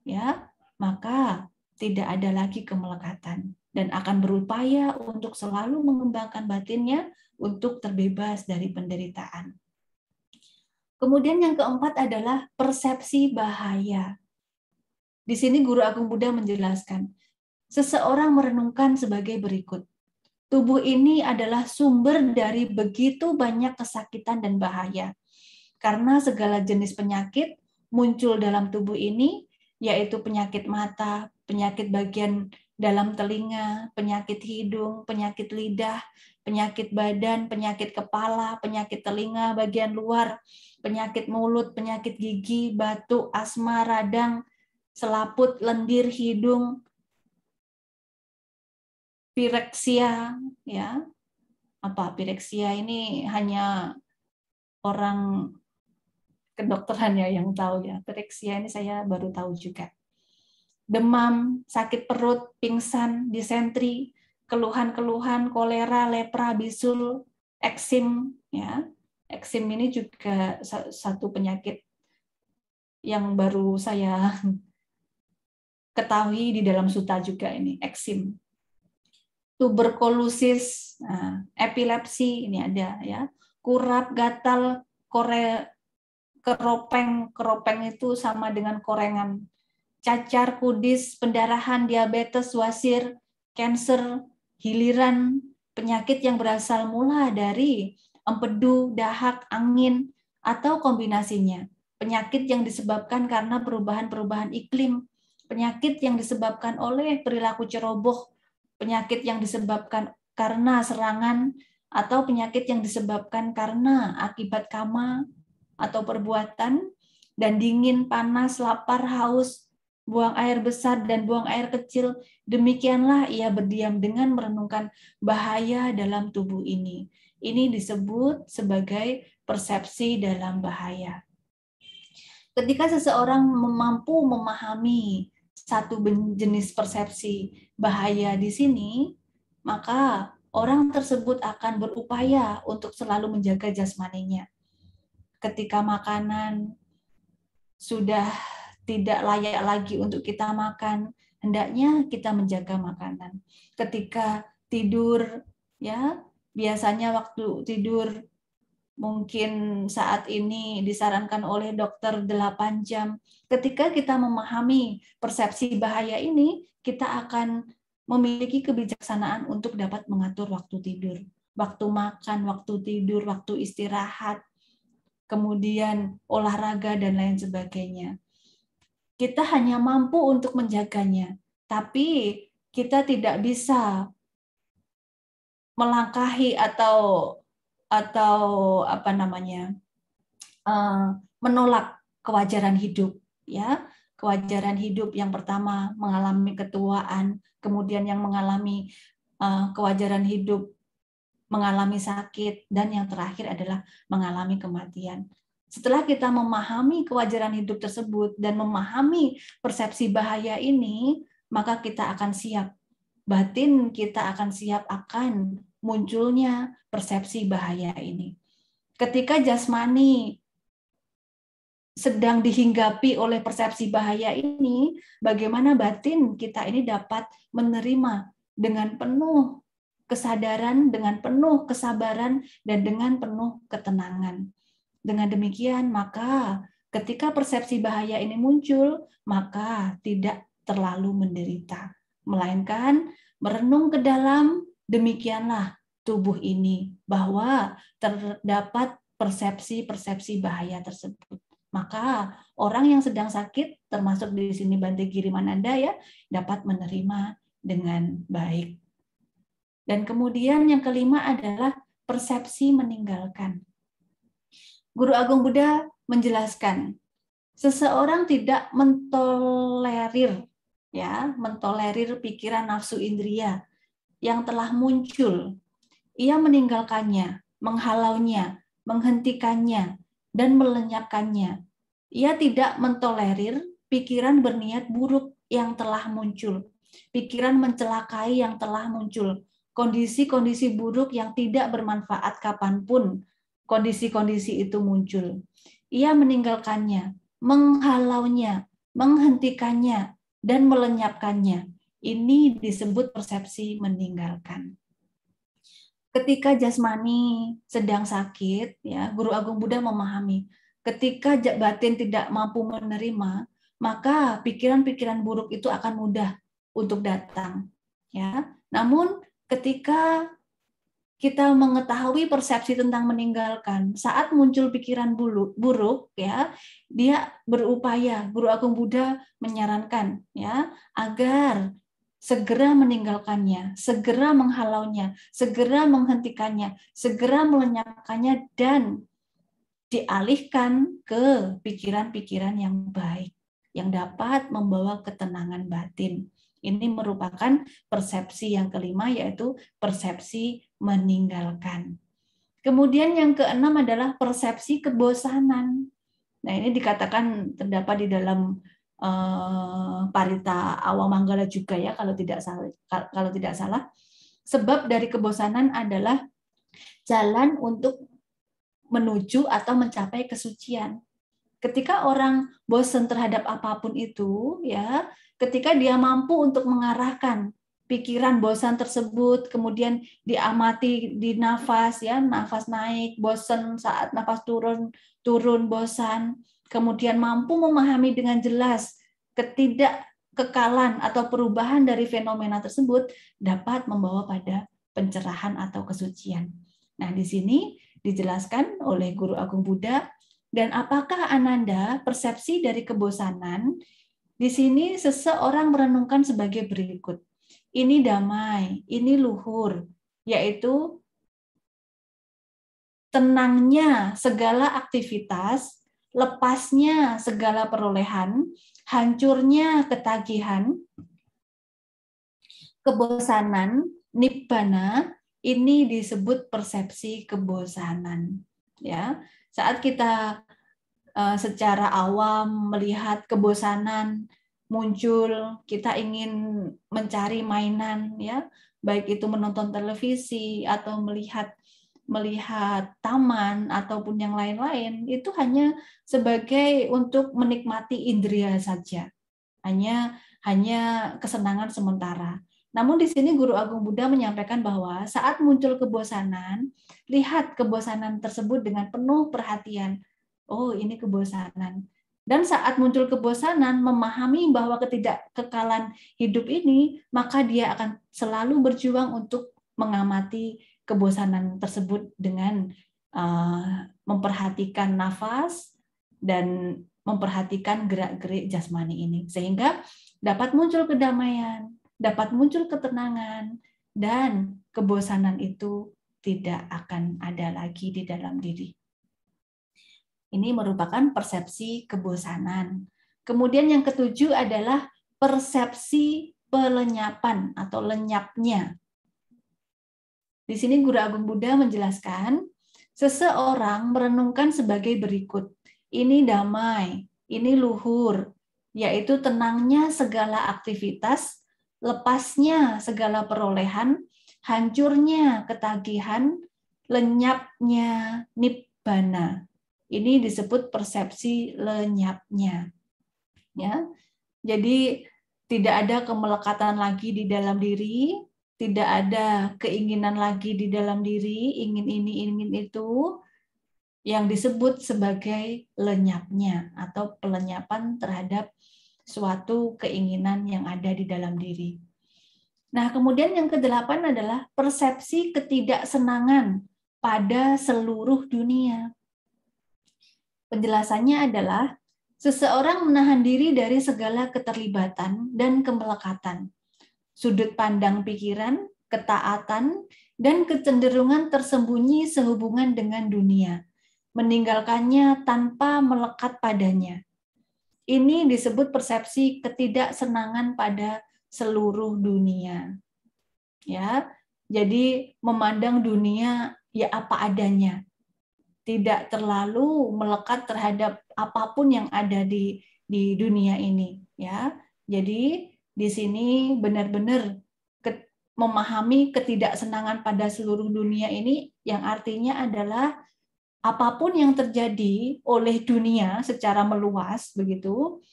ya, maka tidak ada lagi kemelekatan dan akan berupaya untuk selalu mengembangkan batinnya untuk terbebas dari penderitaan. Kemudian yang keempat adalah persepsi bahaya. Di sini Guru Agung Buddha menjelaskan, seseorang merenungkan sebagai berikut. Tubuh ini adalah sumber dari begitu banyak kesakitan dan bahaya. Karena segala jenis penyakit muncul dalam tubuh ini, yaitu penyakit mata, penyakit bagian dalam telinga, penyakit hidung, penyakit lidah, penyakit badan, penyakit kepala, penyakit telinga bagian luar, penyakit mulut, penyakit gigi, batuk, asma, radang, selaput, lendir, hidung, pireksia, ya. Apa pireksia ini hanya orang kedokteran ya yang tahu ya. Pireksia ini saya baru tahu juga. Demam, sakit perut, pingsan, disentri, keluhan-keluhan, kolera, lepra, bisul, eksim, ya. Eksim ini juga satu penyakit yang baru saya ketahui di dalam suta juga ini, eksim. Tuberkulosis, epilepsi ini ada ya, kurap, gatal, keropeng itu sama dengan korengan, cacar, kudis, pendarahan, diabetes, wasir, kanker, hiliran, penyakit yang berasal mula dari empedu, dahak, angin, atau kombinasinya, penyakit yang disebabkan karena perubahan-perubahan iklim, penyakit yang disebabkan oleh perilaku ceroboh, penyakit yang disebabkan karena serangan, atau penyakit yang disebabkan karena akibat kama atau perbuatan, dan dingin, panas, lapar, haus, buang air besar dan buang air kecil, demikianlah ia berdiam dengan merenungkan bahaya dalam tubuh ini. Ini disebut sebagai persepsi dalam bahaya. Ketika seseorang mampu memahami satu jenis persepsi bahaya di sini, maka orang tersebut akan berupaya untuk selalu menjaga jasmaninya. Ketika makanan sudah tidak layak lagi untuk kita makan, hendaknya kita menjaga makanan. Ketika tidur, ya, biasanya waktu tidur mungkin saat ini disarankan oleh dokter 8 jam. Ketika kita memahami persepsi bahaya ini, kita akan memiliki kebijaksanaan untuk dapat mengatur waktu tidur, waktu makan, waktu tidur, waktu istirahat, kemudian olahraga, dan lain sebagainya. Kita hanya mampu untuk menjaganya, tapi kita tidak bisa melangkahi atau apa namanya, menolak kewajaran hidup, ya. Kewajaran hidup yang pertama mengalami ketuaan, kemudian yang mengalami kewajaran hidup mengalami sakit, dan yang terakhir adalah mengalami kematian. Setelah kita memahami kewajaran hidup tersebut dan memahami persepsi bahaya ini, maka kita akan siap. Batin kita akan siap akan munculnya persepsi bahaya ini. Ketika jasmani sedang dihinggapi oleh persepsi bahaya ini, bagaimana batin kita ini dapat menerima dengan penuh kesadaran, dengan penuh kesabaran, dan dengan penuh ketenangan. Dengan demikian, maka ketika persepsi bahaya ini muncul, maka tidak terlalu menderita, melainkan merenung ke dalam, demikianlah tubuh ini, bahwa terdapat persepsi-persepsi bahaya tersebut. Maka orang yang sedang sakit, termasuk di sini Bante Girimananda ya, dapat menerima dengan baik. Dan kemudian yang kelima adalah persepsi meninggalkan. Guru Agung Buddha menjelaskan, seseorang tidak mentolerir pikiran nafsu indria yang telah muncul. Ia meninggalkannya, menghalaunya, menghentikannya, dan melenyapkannya. Ia tidak mentolerir pikiran berniat buruk yang telah muncul, pikiran mencelakai yang telah muncul, kondisi-kondisi buruk yang tidak bermanfaat kapanpun kondisi-kondisi itu muncul. Ia meninggalkannya, menghalaunya, menghentikannya, dan melenyapkannya. Ini disebut persepsi meninggalkan. Ketika jasmani sedang sakit, ya, Guru Agung Buddha memahami, ketika batin tidak mampu menerima, maka pikiran-pikiran buruk itu akan mudah untuk datang, ya. Namun ketika kita mengetahui persepsi tentang meninggalkan, saat muncul pikiran buruk, ya, dia berupaya, Guru Agung Buddha menyarankan, ya, agar segera meninggalkannya, segera menghalaunya, segera menghentikannya, segera melenyapkannya, dan dialihkan ke pikiran-pikiran yang baik, yang dapat membawa ketenangan batin. Ini merupakan persepsi yang kelima, yaitu persepsi meninggalkan. Kemudian yang keenam adalah persepsi kebosanan. Nah, ini dikatakan terdapat di dalam Parita Awamanggala juga ya, kalau tidak salah. Sebab dari kebosanan adalah jalan untuk menuju atau mencapai kesucian. Ketika orang bosan terhadap apapun itu, ya, ketika dia mampu untuk mengarahkan pikiran bosan tersebut, kemudian diamati di nafas, ya, nafas naik, bosan, saat nafas turun bosan, kemudian mampu memahami dengan jelas ketidakkekalan atau perubahan dari fenomena tersebut, dapat membawa pada pencerahan atau kesucian. Nah, di sini dijelaskan oleh Guru Agung Buddha. Dan apakah Ananda persepsi dari kebosanan? Di sini seseorang merenungkan sebagai berikut. Ini damai, ini luhur, yaitu tenangnya segala aktivitas lepasnya segala perolehan, hancurnya ketagihan, kebosanan, nibbana, ini disebut persepsi kebosanan. Ya, saat kita secara awam melihat kebosanan muncul, kita ingin mencari mainan, ya, baik itu menonton televisi atau melihat taman ataupun yang lain-lain, itu hanya sebagai untuk menikmati indera saja, hanya kesenangan sementara. Namun di sini Guru Agung Buddha menyampaikan bahwa saat muncul kebosanan, lihat kebosanan tersebut dengan penuh perhatian. Oh, ini kebosanan. Dan saat muncul kebosanan, memahami bahwa ketidakkekalan hidup ini, maka dia akan selalu berjuang untuk mengamati kebosanan tersebut dengan memperhatikan nafas dan memperhatikan gerak-gerik jasmani ini. Sehingga dapat muncul kedamaian, dapat muncul ketenangan, dan kebosanan itu tidak akan ada lagi di dalam diri. Ini merupakan persepsi kebosanan. Kemudian yang ketujuh adalah persepsi pelenyapan atau lenyapnya. Di sini Guru Agung Buddha menjelaskan, seseorang merenungkan sebagai berikut. Ini damai, ini luhur, yaitu tenangnya segala aktivitas, lepasnya segala perolehan, hancurnya ketagihan, lenyapnya nibbana. Ini disebut persepsi lenyapnya. Ya. Jadi tidak ada kemelekatan lagi di dalam diri, tidak ada keinginan lagi di dalam diri, ingin ini, ingin itu, yang disebut sebagai lenyapnya atau pelenyapan terhadap suatu keinginan yang ada di dalam diri. Nah, kemudian yang kedelapan adalah persepsi ketidaksenangan pada seluruh dunia. Penjelasannya adalah seseorang menahan diri dari segala keterlibatan dan kemelekatan, sudut pandang pikiran, ketaatan, dan kecenderungan tersembunyi sehubungan dengan dunia, meninggalkannya tanpa melekat padanya. Ini disebut persepsi ketidaksenangan pada seluruh dunia. Ya, jadi memandang dunia ya apa adanya. Tidak terlalu melekat terhadap apapun yang ada di dunia ini, ya. Jadi di sini benar-benar memahami ketidaksenangan pada seluruh dunia ini, yang artinya adalah apapun yang terjadi oleh dunia secara meluas begitu,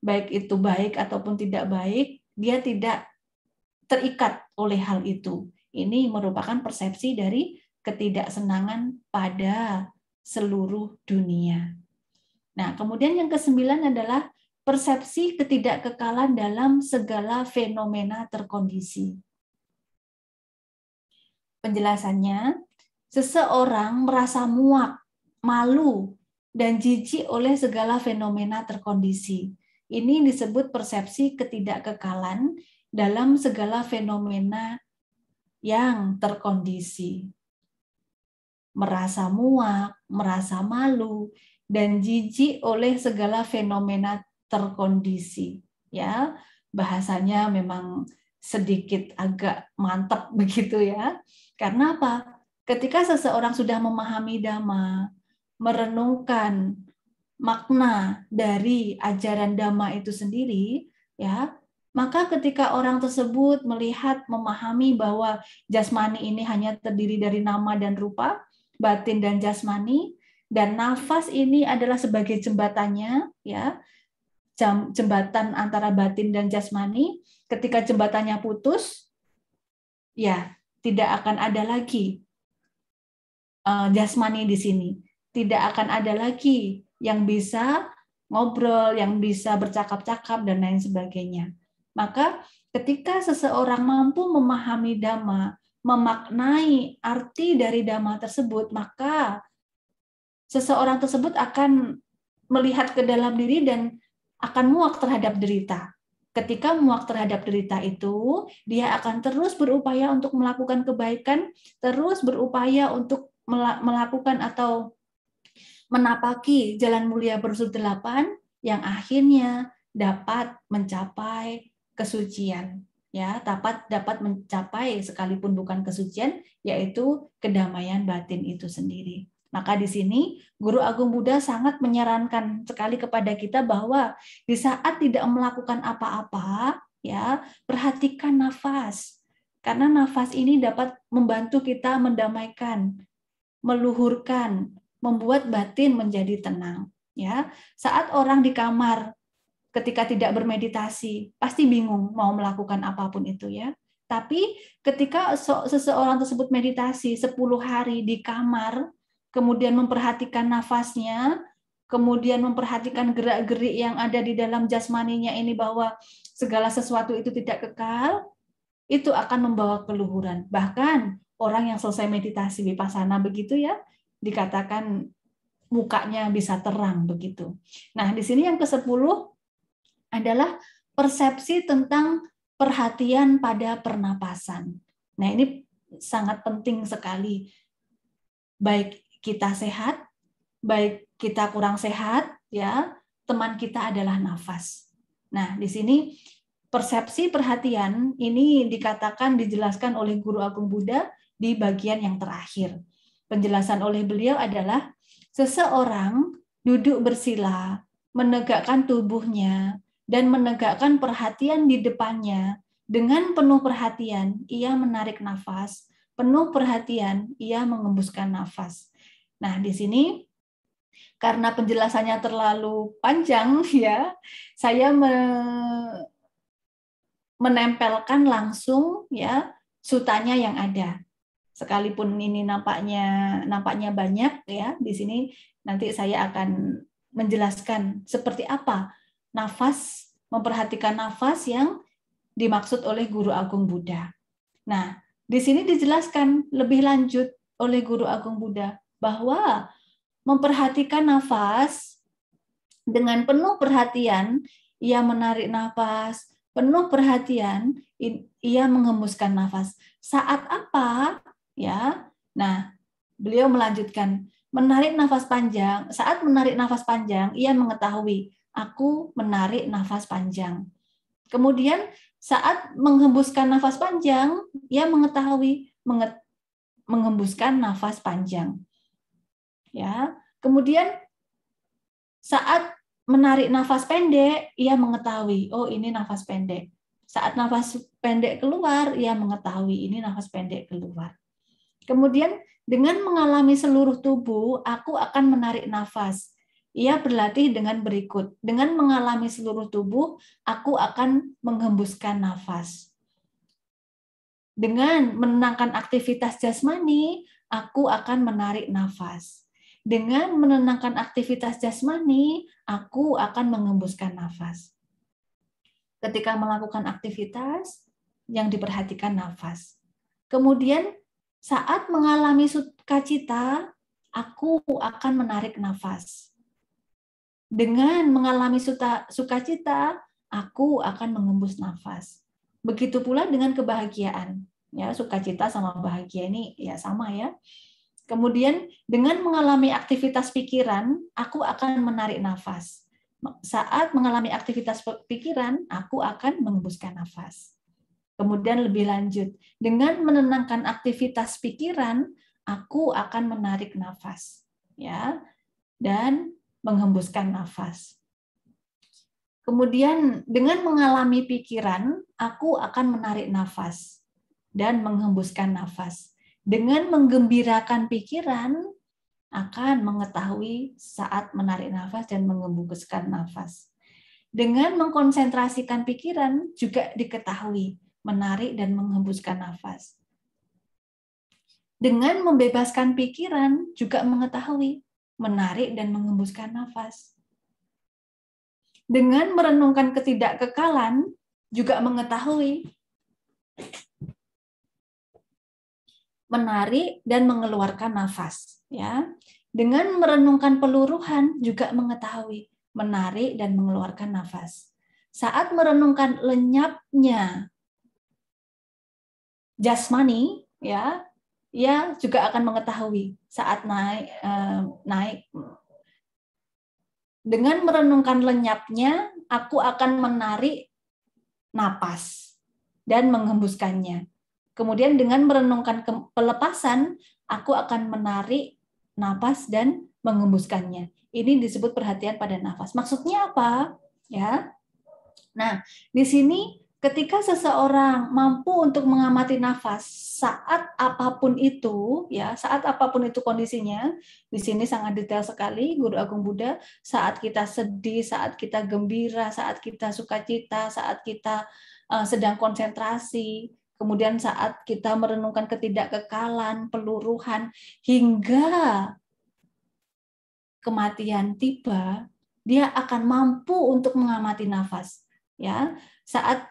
baik itu baik ataupun tidak baik, dia tidak terikat oleh hal itu. Ini merupakan persepsi dari ketidaksenangan pada seluruh dunia. Nah, kemudian yang kesembilan adalah persepsi ketidakkekalan dalam segala fenomena terkondisi. Penjelasannya, seseorang merasa muak, malu, dan jijik oleh segala fenomena terkondisi. Ini disebut persepsi ketidakkekalan dalam segala fenomena yang terkondisi. Merasa muak, merasa malu, dan jijik oleh segala fenomena terkondisi. Ya, bahasanya memang sedikit agak mantap begitu ya. Karena apa? Ketika seseorang sudah memahami Dhamma, merenungkan makna dari ajaran Dhamma itu sendiri, ya, maka ketika orang tersebut melihat, memahami bahwa jasmani ini hanya terdiri dari nama dan rupa, batin dan jasmani, dan nafas ini adalah sebagai jembatannya, ya, jembatan antara batin dan jasmani. Ketika jembatannya putus, ya tidak akan ada lagi jasmani di sini, tidak akan ada lagi yang bisa ngobrol, yang bisa bercakap-cakap dan lain sebagainya. Maka ketika seseorang mampu memahami Dhamma, memaknai arti dari Dhamma tersebut, maka seseorang tersebut akan melihat ke dalam diri dan akan muak terhadap derita. Ketika muak terhadap derita itu, dia akan terus berupaya untuk melakukan kebaikan, terus berupaya untuk melakukan atau menapaki jalan mulia berunsur 8 yang akhirnya dapat mencapai kesucian, ya, dapat mencapai sekalipun bukan kesucian, yaitu kedamaian batin itu sendiri. Maka di sini Guru Agung Buddha sangat menyarankan sekali kepada kita bahwa di saat tidak melakukan apa-apa, ya, perhatikan nafas. Karena nafas ini dapat membantu kita mendamaikan, meluhurkan, membuat batin menjadi tenang, ya. Saat orang di kamar ketika tidak bermeditasi, pasti bingung mau melakukan apapun itu, ya. Tapi ketika seseorang tersebut meditasi 10 hari di kamar, kemudian memperhatikan nafasnya, kemudian memperhatikan gerak-gerik yang ada di dalam jasmaninya ini, bahwa segala sesuatu itu tidak kekal, itu akan membawa keluhuran. Bahkan orang yang selesai meditasi vipassana begitu, ya, dikatakan mukanya bisa terang begitu. Nah, di sini yang ke-10 adalah persepsi tentang perhatian pada pernapasan. Nah, ini sangat penting sekali. Baik kita sehat, baik kita kurang sehat, ya, teman kita adalah nafas. Nah, di sini persepsi perhatian ini dijelaskan oleh Guru Agung Buddha di bagian yang terakhir. Penjelasan oleh beliau adalah seseorang duduk bersila, menegakkan tubuhnya, dan menegakkan perhatian di depannya. Dengan penuh perhatian, ia menarik nafas. Penuh perhatian, ia mengembuskan nafas. Nah, di sini karena penjelasannya terlalu panjang, ya, saya menempelkan langsung, ya, sutanya yang ada. Sekalipun ini nampaknya banyak, ya, di sini nanti saya akan menjelaskan seperti apa nafas, memperhatikan nafas yang dimaksud oleh Guru Agung Buddha. Nah, di sini dijelaskan lebih lanjut oleh Guru Agung Buddha bahwa memperhatikan nafas dengan penuh perhatian, ia menarik nafas, penuh perhatian, ia menghembuskan nafas. Saat apa? Ya. Nah, beliau melanjutkan, menarik nafas panjang. Saat menarik nafas panjang, ia mengetahui, aku menarik nafas panjang. Kemudian saat menghembuskan nafas panjang, ia mengetahui menghembuskan nafas panjang. Ya. Kemudian saat menarik nafas pendek, ia mengetahui, oh ini nafas pendek. Saat nafas pendek keluar, ia mengetahui ini nafas pendek keluar. Kemudian dengan mengalami seluruh tubuh, aku akan menarik nafas. Ia berlatih dengan berikut. Dengan mengalami seluruh tubuh, aku akan menghembuskan nafas. Dengan menenangkan aktivitas jasmani, aku akan menarik nafas. Dengan menenangkan aktivitas jasmani, aku akan menghembuskan nafas. Ketika melakukan aktivitas, yang diperhatikan nafas. Kemudian, saat mengalami sukacita, aku akan menarik nafas. Dengan mengalami sukacita, aku akan menghembus nafas. Begitu pula dengan kebahagiaan. Ya, sukacita sama bahagia ini ya sama, ya. Kemudian dengan mengalami aktivitas pikiran, aku akan menarik nafas. Saat mengalami aktivitas pikiran, aku akan menghembuskan nafas. Kemudian lebih lanjut, dengan menenangkan aktivitas pikiran, aku akan menarik nafas, ya, dan menghembuskan nafas. Kemudian dengan mengalami pikiran, aku akan menarik nafas dan menghembuskan nafas. Dengan menggembirakan pikiran, akan mengetahui saat menarik nafas dan menghembuskan nafas. Dengan mengkonsentrasikan pikiran, juga diketahui menarik dan menghembuskan nafas. Dengan membebaskan pikiran, juga mengetahui menarik dan menghembuskan nafas. Dengan merenungkan ketidakkekalan, juga mengetahui menarik dan mengeluarkan nafas. Ya. Dengan merenungkan peluruhan, juga mengetahui menarik dan mengeluarkan nafas. Saat merenungkan lenyapnya jasmani, ya, ia juga akan mengetahui saat naik dengan merenungkan lenyapnya, aku akan menarik napas dan menghembuskannya. Kemudian dengan merenungkan pelepasan, aku akan menarik napas dan menghembuskannya. Ini disebut perhatian pada nafas. Maksudnya apa? Ya. Nah, di sini ketika seseorang mampu untuk mengamati nafas saat apapun itu, ya, saat apapun itu kondisinya, di sini sangat detail sekali Guru Agung Buddha, saat kita sedih, saat kita gembira, saat kita sukacita, saat kita sedang konsentrasi, kemudian saat kita merenungkan ketidakkekalan, peluruhan, hingga kematian tiba, dia akan mampu untuk mengamati nafas. Ya, saat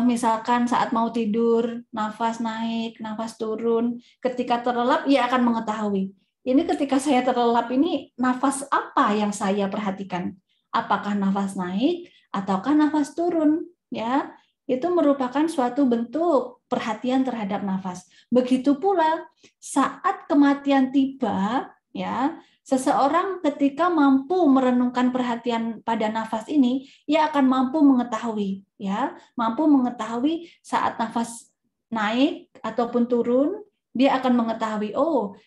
misalkan saat mau tidur, nafas naik, nafas turun, ketika terlelap ia akan mengetahui. Ini ketika saya terlelap ini nafas apa yang saya perhatikan? Apakah nafas naik ataukah nafas turun? Ya, itu merupakan suatu bentuk perhatian terhadap nafas. Begitu pula saat kematian tiba, ya, seseorang ketika mampu merenungkan perhatian pada nafas ini, ia akan mampu mengetahui, ya, mampu mengetahui saat nafas naik ataupun turun, dia akan mengetahui, oh,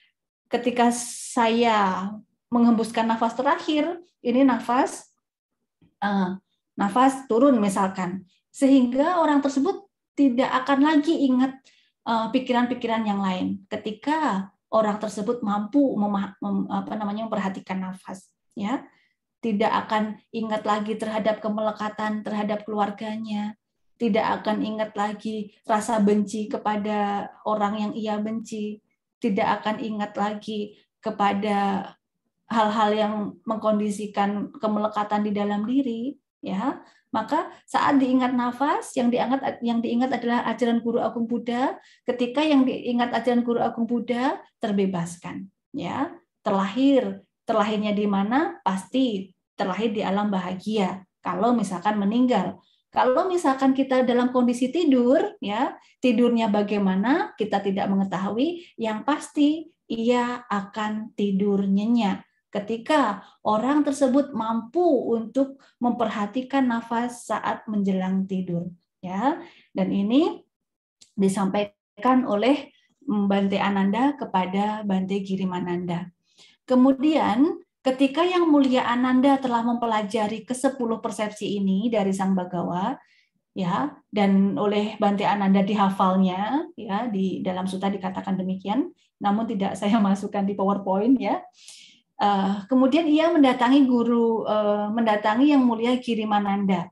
ketika saya menghembuskan nafas terakhir, ini nafas turun misalkan, sehingga orang tersebut tidak akan lagi ingat pikiran-pikiran yang lain ketika orang tersebut mampu memperhatikan nafas, ya, tidak akan ingat lagi terhadap kemelekatan terhadap keluarganya, tidak akan ingat lagi rasa benci kepada orang yang ia benci, tidak akan ingat lagi kepada hal-hal yang mengkondisikan kemelekatan di dalam diri, ya. Maka saat diingat nafas, yang diingat adalah ajaran Guru Agung Buddha. Ketika yang diingat ajaran Guru Agung Buddha, terbebaskan, ya. Terlahirnya di mana? Pasti terlahir di alam bahagia. Kalau misalkan meninggal, kalau misalkan kita dalam kondisi tidur, ya, tidurnya bagaimana? Kita tidak mengetahui. Yang pasti ia akan tidur nyenyak ketika orang tersebut mampu untuk memperhatikan nafas saat menjelang tidur, ya. Dan ini disampaikan oleh Bante Ananda kepada Bante Girimananda. Kemudian ketika Yang Mulia Ananda telah mempelajari ke-10 persepsi ini dari Sang Bagawa, ya, dan oleh Bante Ananda dihafalnya, ya, di dalam sutta dikatakan demikian, namun tidak saya masukkan di PowerPoint, ya. Kemudian ia mendatangi mendatangi Yang Mulia Girimananda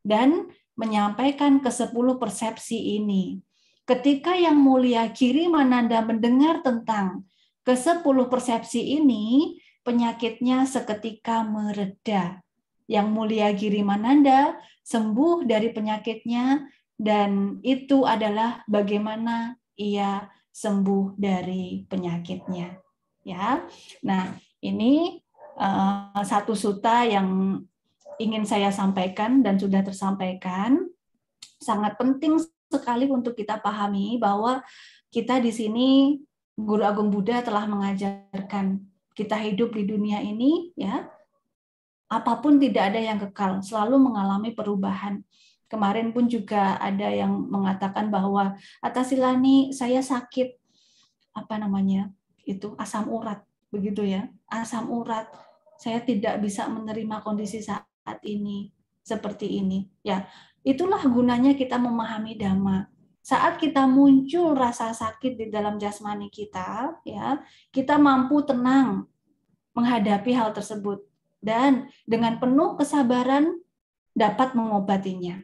dan menyampaikan ke-10 persepsi ini. Ketika Yang Mulia Girimananda mendengar tentang ke-10 persepsi ini, penyakitnya seketika mereda. Yang Mulia Girimananda sembuh dari penyakitnya, dan itu adalah bagaimana ia sembuh dari penyakitnya. Ya, nah, ini satu sutta yang ingin saya sampaikan dan sudah tersampaikan. Sangat penting sekali untuk kita pahami bahwa kita di sini Guru Agung Buddha telah mengajarkan kita hidup di dunia ini, ya, apapun tidak ada yang kekal, selalu mengalami perubahan. Kemarin pun juga ada yang mengatakan bahwa Atasilani, saya sakit itu asam urat, begitu ya, asam urat, saya tidak bisa menerima kondisi saat ini seperti ini, ya. Itulah gunanya kita memahami Dhamma. Saat kita muncul rasa sakit di dalam jasmani kita, ya, kita mampu tenang menghadapi hal tersebut dan dengan penuh kesabaran dapat mengobatinya.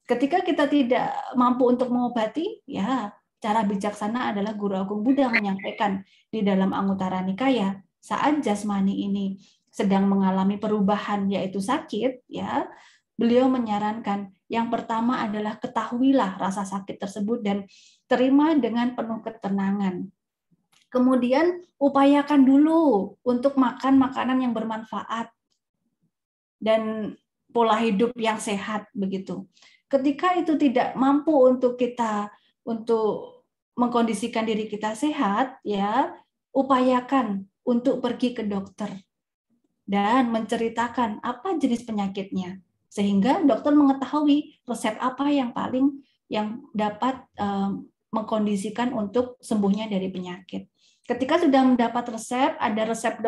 Ketika kita tidak mampu untuk mengobati, ya, cara bijaksana adalah Guru Agung Buddha menyampaikan di dalam Anguttara Nikaya, saat jasmani ini sedang mengalami perubahan yaitu sakit, ya, beliau menyarankan yang pertama adalah ketahuilah rasa sakit tersebut dan terima dengan penuh ketenangan. Kemudian upayakan dulu untuk makan makanan yang bermanfaat dan pola hidup yang sehat, begitu. Ketika itu tidak mampu untuk kita untuk mengkondisikan diri kita sehat, ya, upayakan untuk pergi ke dokter. dan menceritakan apa jenis penyakitnya, sehingga dokter mengetahui resep apa yang dapat mengkondisikan untuk sembuhnya dari penyakit. Ketika sudah mendapat resep, ada resep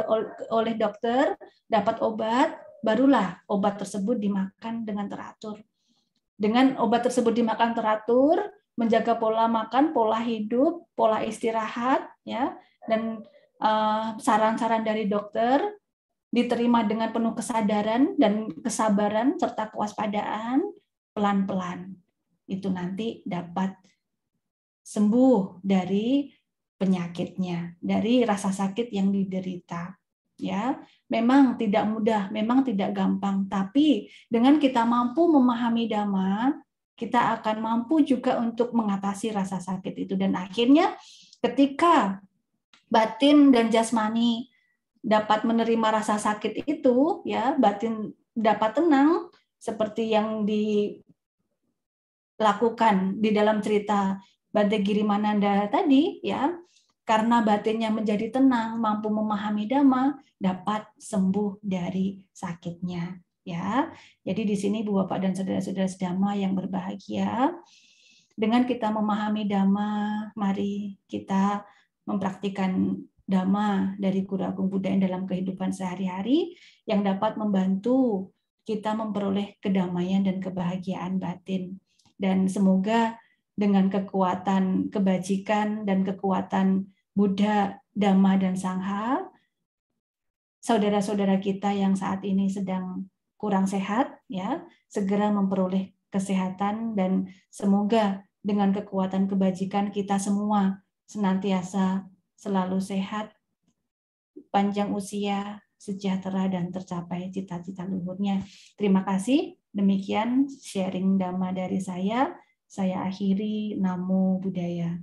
oleh dokter, dapat obat, barulah obat tersebut dimakan dengan teratur. Dengan obat tersebut dimakan teratur, menjaga pola makan, pola hidup, pola istirahat, ya, dan saran-saran dari dokter diterima dengan penuh kesadaran dan kesabaran serta kewaspadaan, pelan-pelan itu nanti dapat sembuh dari penyakitnya, dari rasa sakit yang diderita. Ya, memang tidak mudah, memang tidak gampang, tapi dengan kita mampu memahami Dhamma, kita akan mampu juga untuk mengatasi rasa sakit itu, dan akhirnya ketika batin dan jasmani dapat menerima rasa sakit itu, ya, batin dapat tenang seperti yang dilakukan di dalam cerita Bante Girimananda tadi, ya, karena batinnya menjadi tenang, mampu memahami Dhamma, dapat sembuh dari sakitnya, ya. Jadi di sini Bu Bapak dan saudara-saudara sedhamma yang berbahagia, dengan kita memahami Dhamma, mari kita mempraktikkan Dhamma dari Guru Agung Buddha dalam kehidupan sehari-hari yang dapat membantu kita memperoleh kedamaian dan kebahagiaan batin. Dan semoga dengan kekuatan kebajikan dan kekuatan Buddha, Dhamma, dan Sangha, saudara-saudara kita yang saat ini sedang kurang sehat, ya, segera memperoleh kesehatan, dan semoga dengan kekuatan kebajikan kita semua senantiasa selalu sehat, panjang usia, sejahtera, dan tercapai cita-cita luhurnya. Terima kasih. Demikian sharing Dhamma dari saya. Saya akhiri. Namo Buddhaya.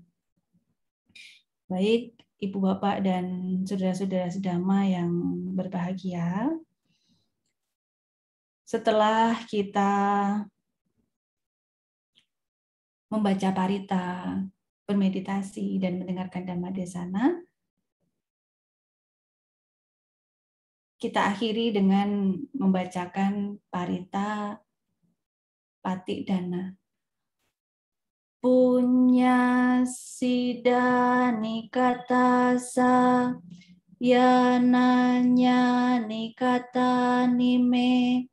Baik, Ibu Bapak dan saudara-saudara sedhamma yang berbahagia. Setelah kita membaca parita, bermeditasi, dan mendengarkan Dhamma Desana, kita akhiri dengan membacakan parita Patidana. Punya sida nikatasa yananya nikata nime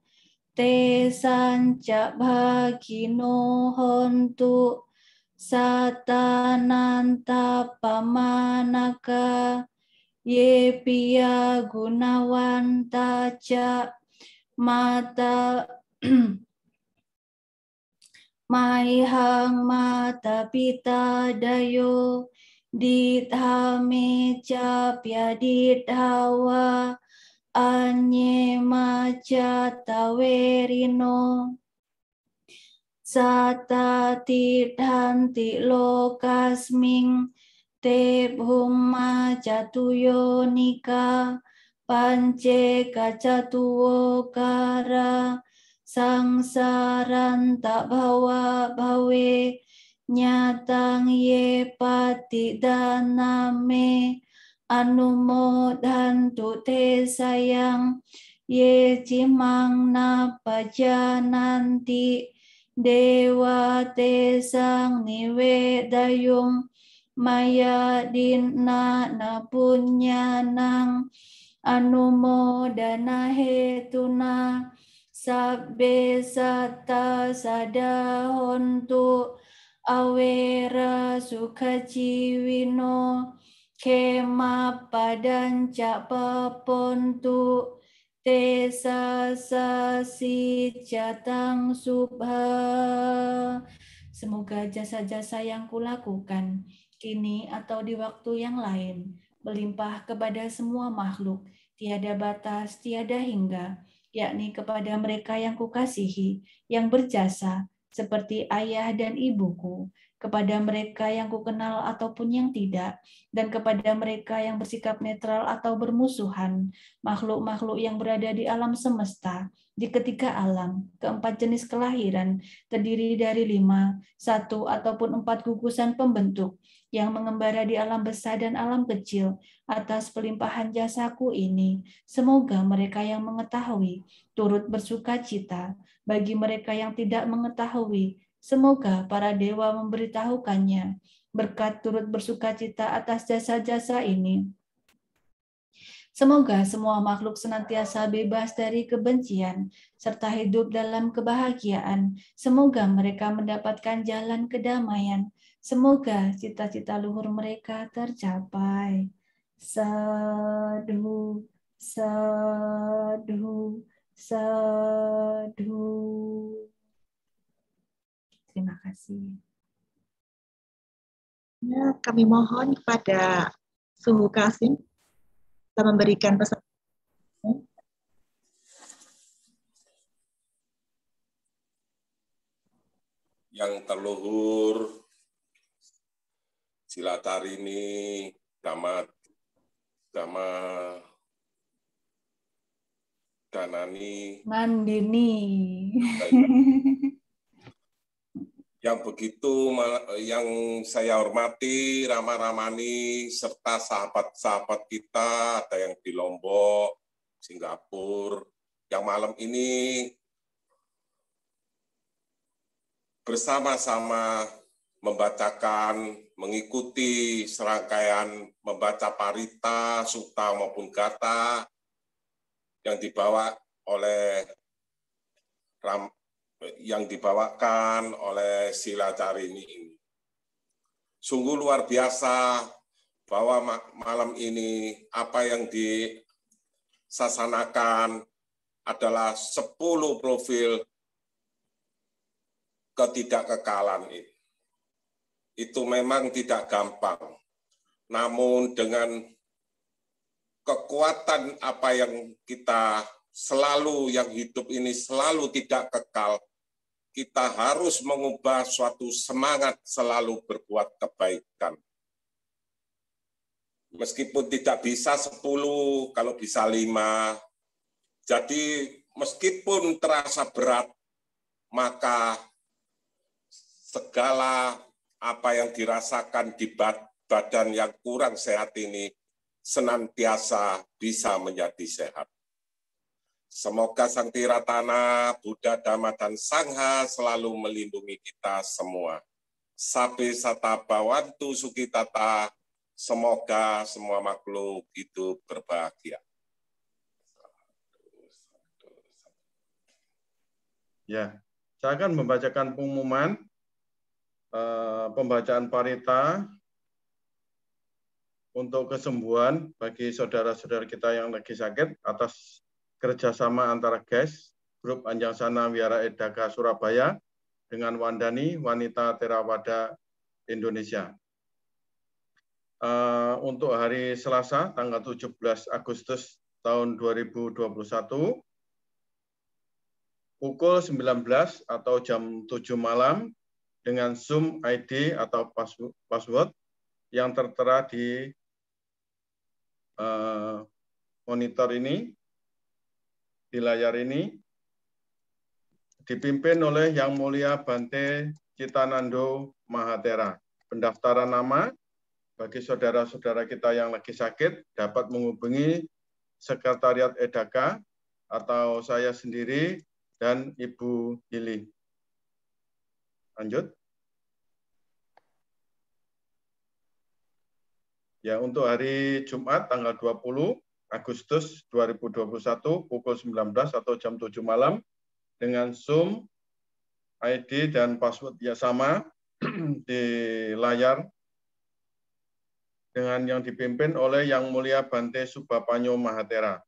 te sanca bhagino hontu satananta pamanaka ye piya gunawanta ca mata Maihang mata pita dayo dithame capya dithawa anye maca tawerino sata tidhanti lokasming te bhumma catuyo nika pance kacatuwo kara sangsaranta bhawa bhawe nyatang ye patidaname anumodhantu te sayang ye cimang napajananti dewa te sang niwedayung maya dinna napunyanang anumodana hetuna sabbe satta sadahontu awera sukhaciwino kema padanca papontu te sasasi jatang subha. Semoga jasa-jasa yang kulakukan kini atau di waktu yang lain melimpah kepada semua makhluk, tiada batas, tiada hingga, yakni kepada mereka yang kukasihi, yang berjasa, seperti ayah dan ibuku, kepada mereka yang kukenal ataupun yang tidak, dan kepada mereka yang bersikap netral atau bermusuhan, makhluk-makhluk yang berada di alam semesta, di ketiga alam, keempat jenis kelahiran, terdiri dari 5, 1 ataupun 4 gugusan pembentuk, yang mengembara di alam besar dan alam kecil, atas pelimpahan jasaku ini. Semoga mereka yang mengetahui turut bersuka cita, bagi mereka yang tidak mengetahui, semoga para dewa memberitahukannya, berkat turut bersuka cita atas jasa-jasa ini. Semoga semua makhluk senantiasa bebas dari kebencian, serta hidup dalam kebahagiaan. Semoga mereka mendapatkan jalan kedamaian. Semoga cita-cita luhur mereka tercapai. Sadhu, sadhu, sadhu. Terima kasih. Ya, kami mohon kepada Suhu Kasim kita memberikan pesan. Yang terluhur, Silatarini, Danani, Mandini. yang saya hormati, Rama Ramani, serta sahabat-sahabat kita, ada yang di Lombok, Singapura, yang malam ini bersama-sama membacakan, mengikuti serangkaian membaca parita, sutta maupun gatha yang dibawakan oleh Silatarini ini. Sungguh luar biasa bahwa malam ini apa yang disasanakan adalah 10 profil ketidakkekalan ini. Itu memang tidak gampang. Namun dengan kekuatan apa yang kita selalu, yang hidup ini selalu tidak kekal, kita harus mengubah suatu semangat selalu berbuat kebaikan. Meskipun tidak bisa 10, kalau bisa 5. Jadi meskipun terasa berat, maka segala apa yang dirasakan di badan yang kurang sehat ini senantiasa bisa menjadi sehat. Semoga Sang Tiratana, Buddha, Dhamma, dan Sangha selalu melindungi kita semua. Sabe sata bhavantu sukitata, semoga semua makhluk hidup berbahagia. Ya, saya akan membacakan pengumuman pembacaan parita untuk kesembuhan bagi saudara-saudara kita yang lagi sakit atas kerjasama antara GES, Grup Anjangsana Wihara Edaka Surabaya, dengan Wandani, Wanita Theravada Indonesia. Untuk hari Selasa, tanggal 17 Agustus tahun 2021, pukul 19 atau jam 7 malam, dengan Zoom ID atau password yang tertera di monitor ini, di layar ini, dipimpin oleh Yang Mulia Bante Citanando Mahathera. Pendaftaran nama bagi saudara-saudara kita yang lagi sakit dapat menghubungi Sekretariat Edaka atau saya sendiri dan Ibu Hili. Lanjut. Ya, untuk hari Jumat tanggal 20 Agustus 2021 pukul 19 atau jam 7 malam dengan Zoom ID dan password yang sama di layar dengan yang dipimpin oleh Yang Mulia Bante Subapanyo Mahathera.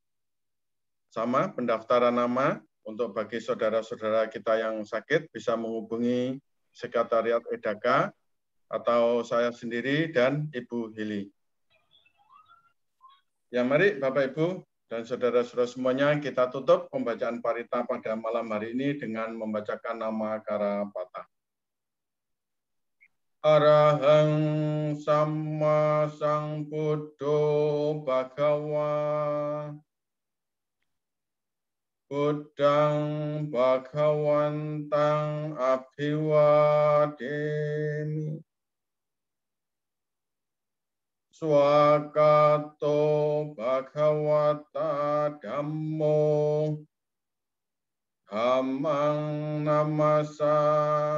Sama pendaftaran nama untuk bagi saudara-saudara kita yang sakit bisa menghubungi Sekretariat Edaka atau saya sendiri dan Ibu Hili. Ya, mari Bapak Ibu dan saudara-saudara semuanya kita tutup pembacaan parita pada malam hari ini dengan membacakan nama Karapata. Arahang Sama Sambuddho Bhagawa. Buddhang Bhagawantang Abhiwademi. Swakato Bhagawata Dhammo. Dhammang namasami.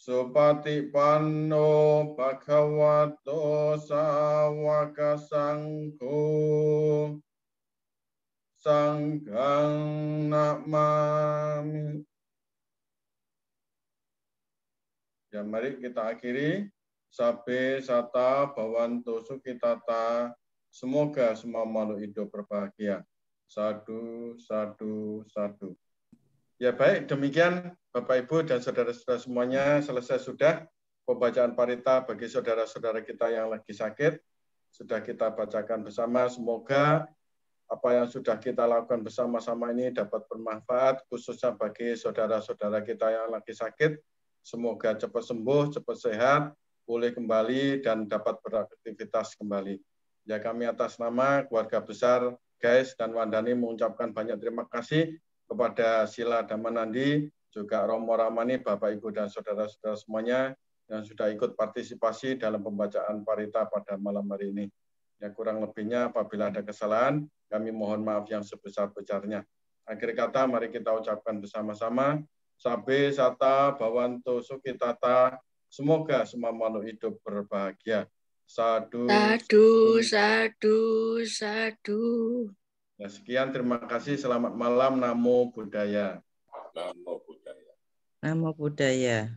Supatipanno Bhagavato Sawaka Sangho. Sanghang namami. Ya, mari kita akhiri. Sabe sata bhavantu sukhitata. Semoga semua makhluk hidup berbahagia. Sadu, sadu, sadu. Ya baik, demikian Bapak Ibu dan saudara-saudara semuanya, selesai sudah pembacaan parita bagi saudara-saudara kita yang lagi sakit. Sudah kita bacakan bersama, semoga apa yang sudah kita lakukan bersama-sama ini dapat bermanfaat, khususnya bagi saudara-saudara kita yang lagi sakit. Semoga cepat sembuh, cepat sehat, pulih kembali, dan dapat beraktivitas kembali. Ya, kami atas nama keluarga besar Gais dan Wandani mengucapkan banyak terima kasih kepada Sila Damanandi, juga Romo Ramani, Bapak, Ibu, dan saudara-saudara semuanya yang sudah ikut partisipasi dalam pembacaan parita pada malam hari ini. Ya, kurang lebihnya apabila ada kesalahan, kami mohon maaf yang sebesar-besarnya. Akhir kata, mari kita ucapkan bersama-sama. Sabe sata bhavantu sukhitata. Semoga semua makhluk hidup berbahagia. Sadu. Sadu, sadu, sadu. Ya, sekian, terima kasih. Selamat malam. Namo Buddhaya. Namo Buddhaya. Namo Buddhaya.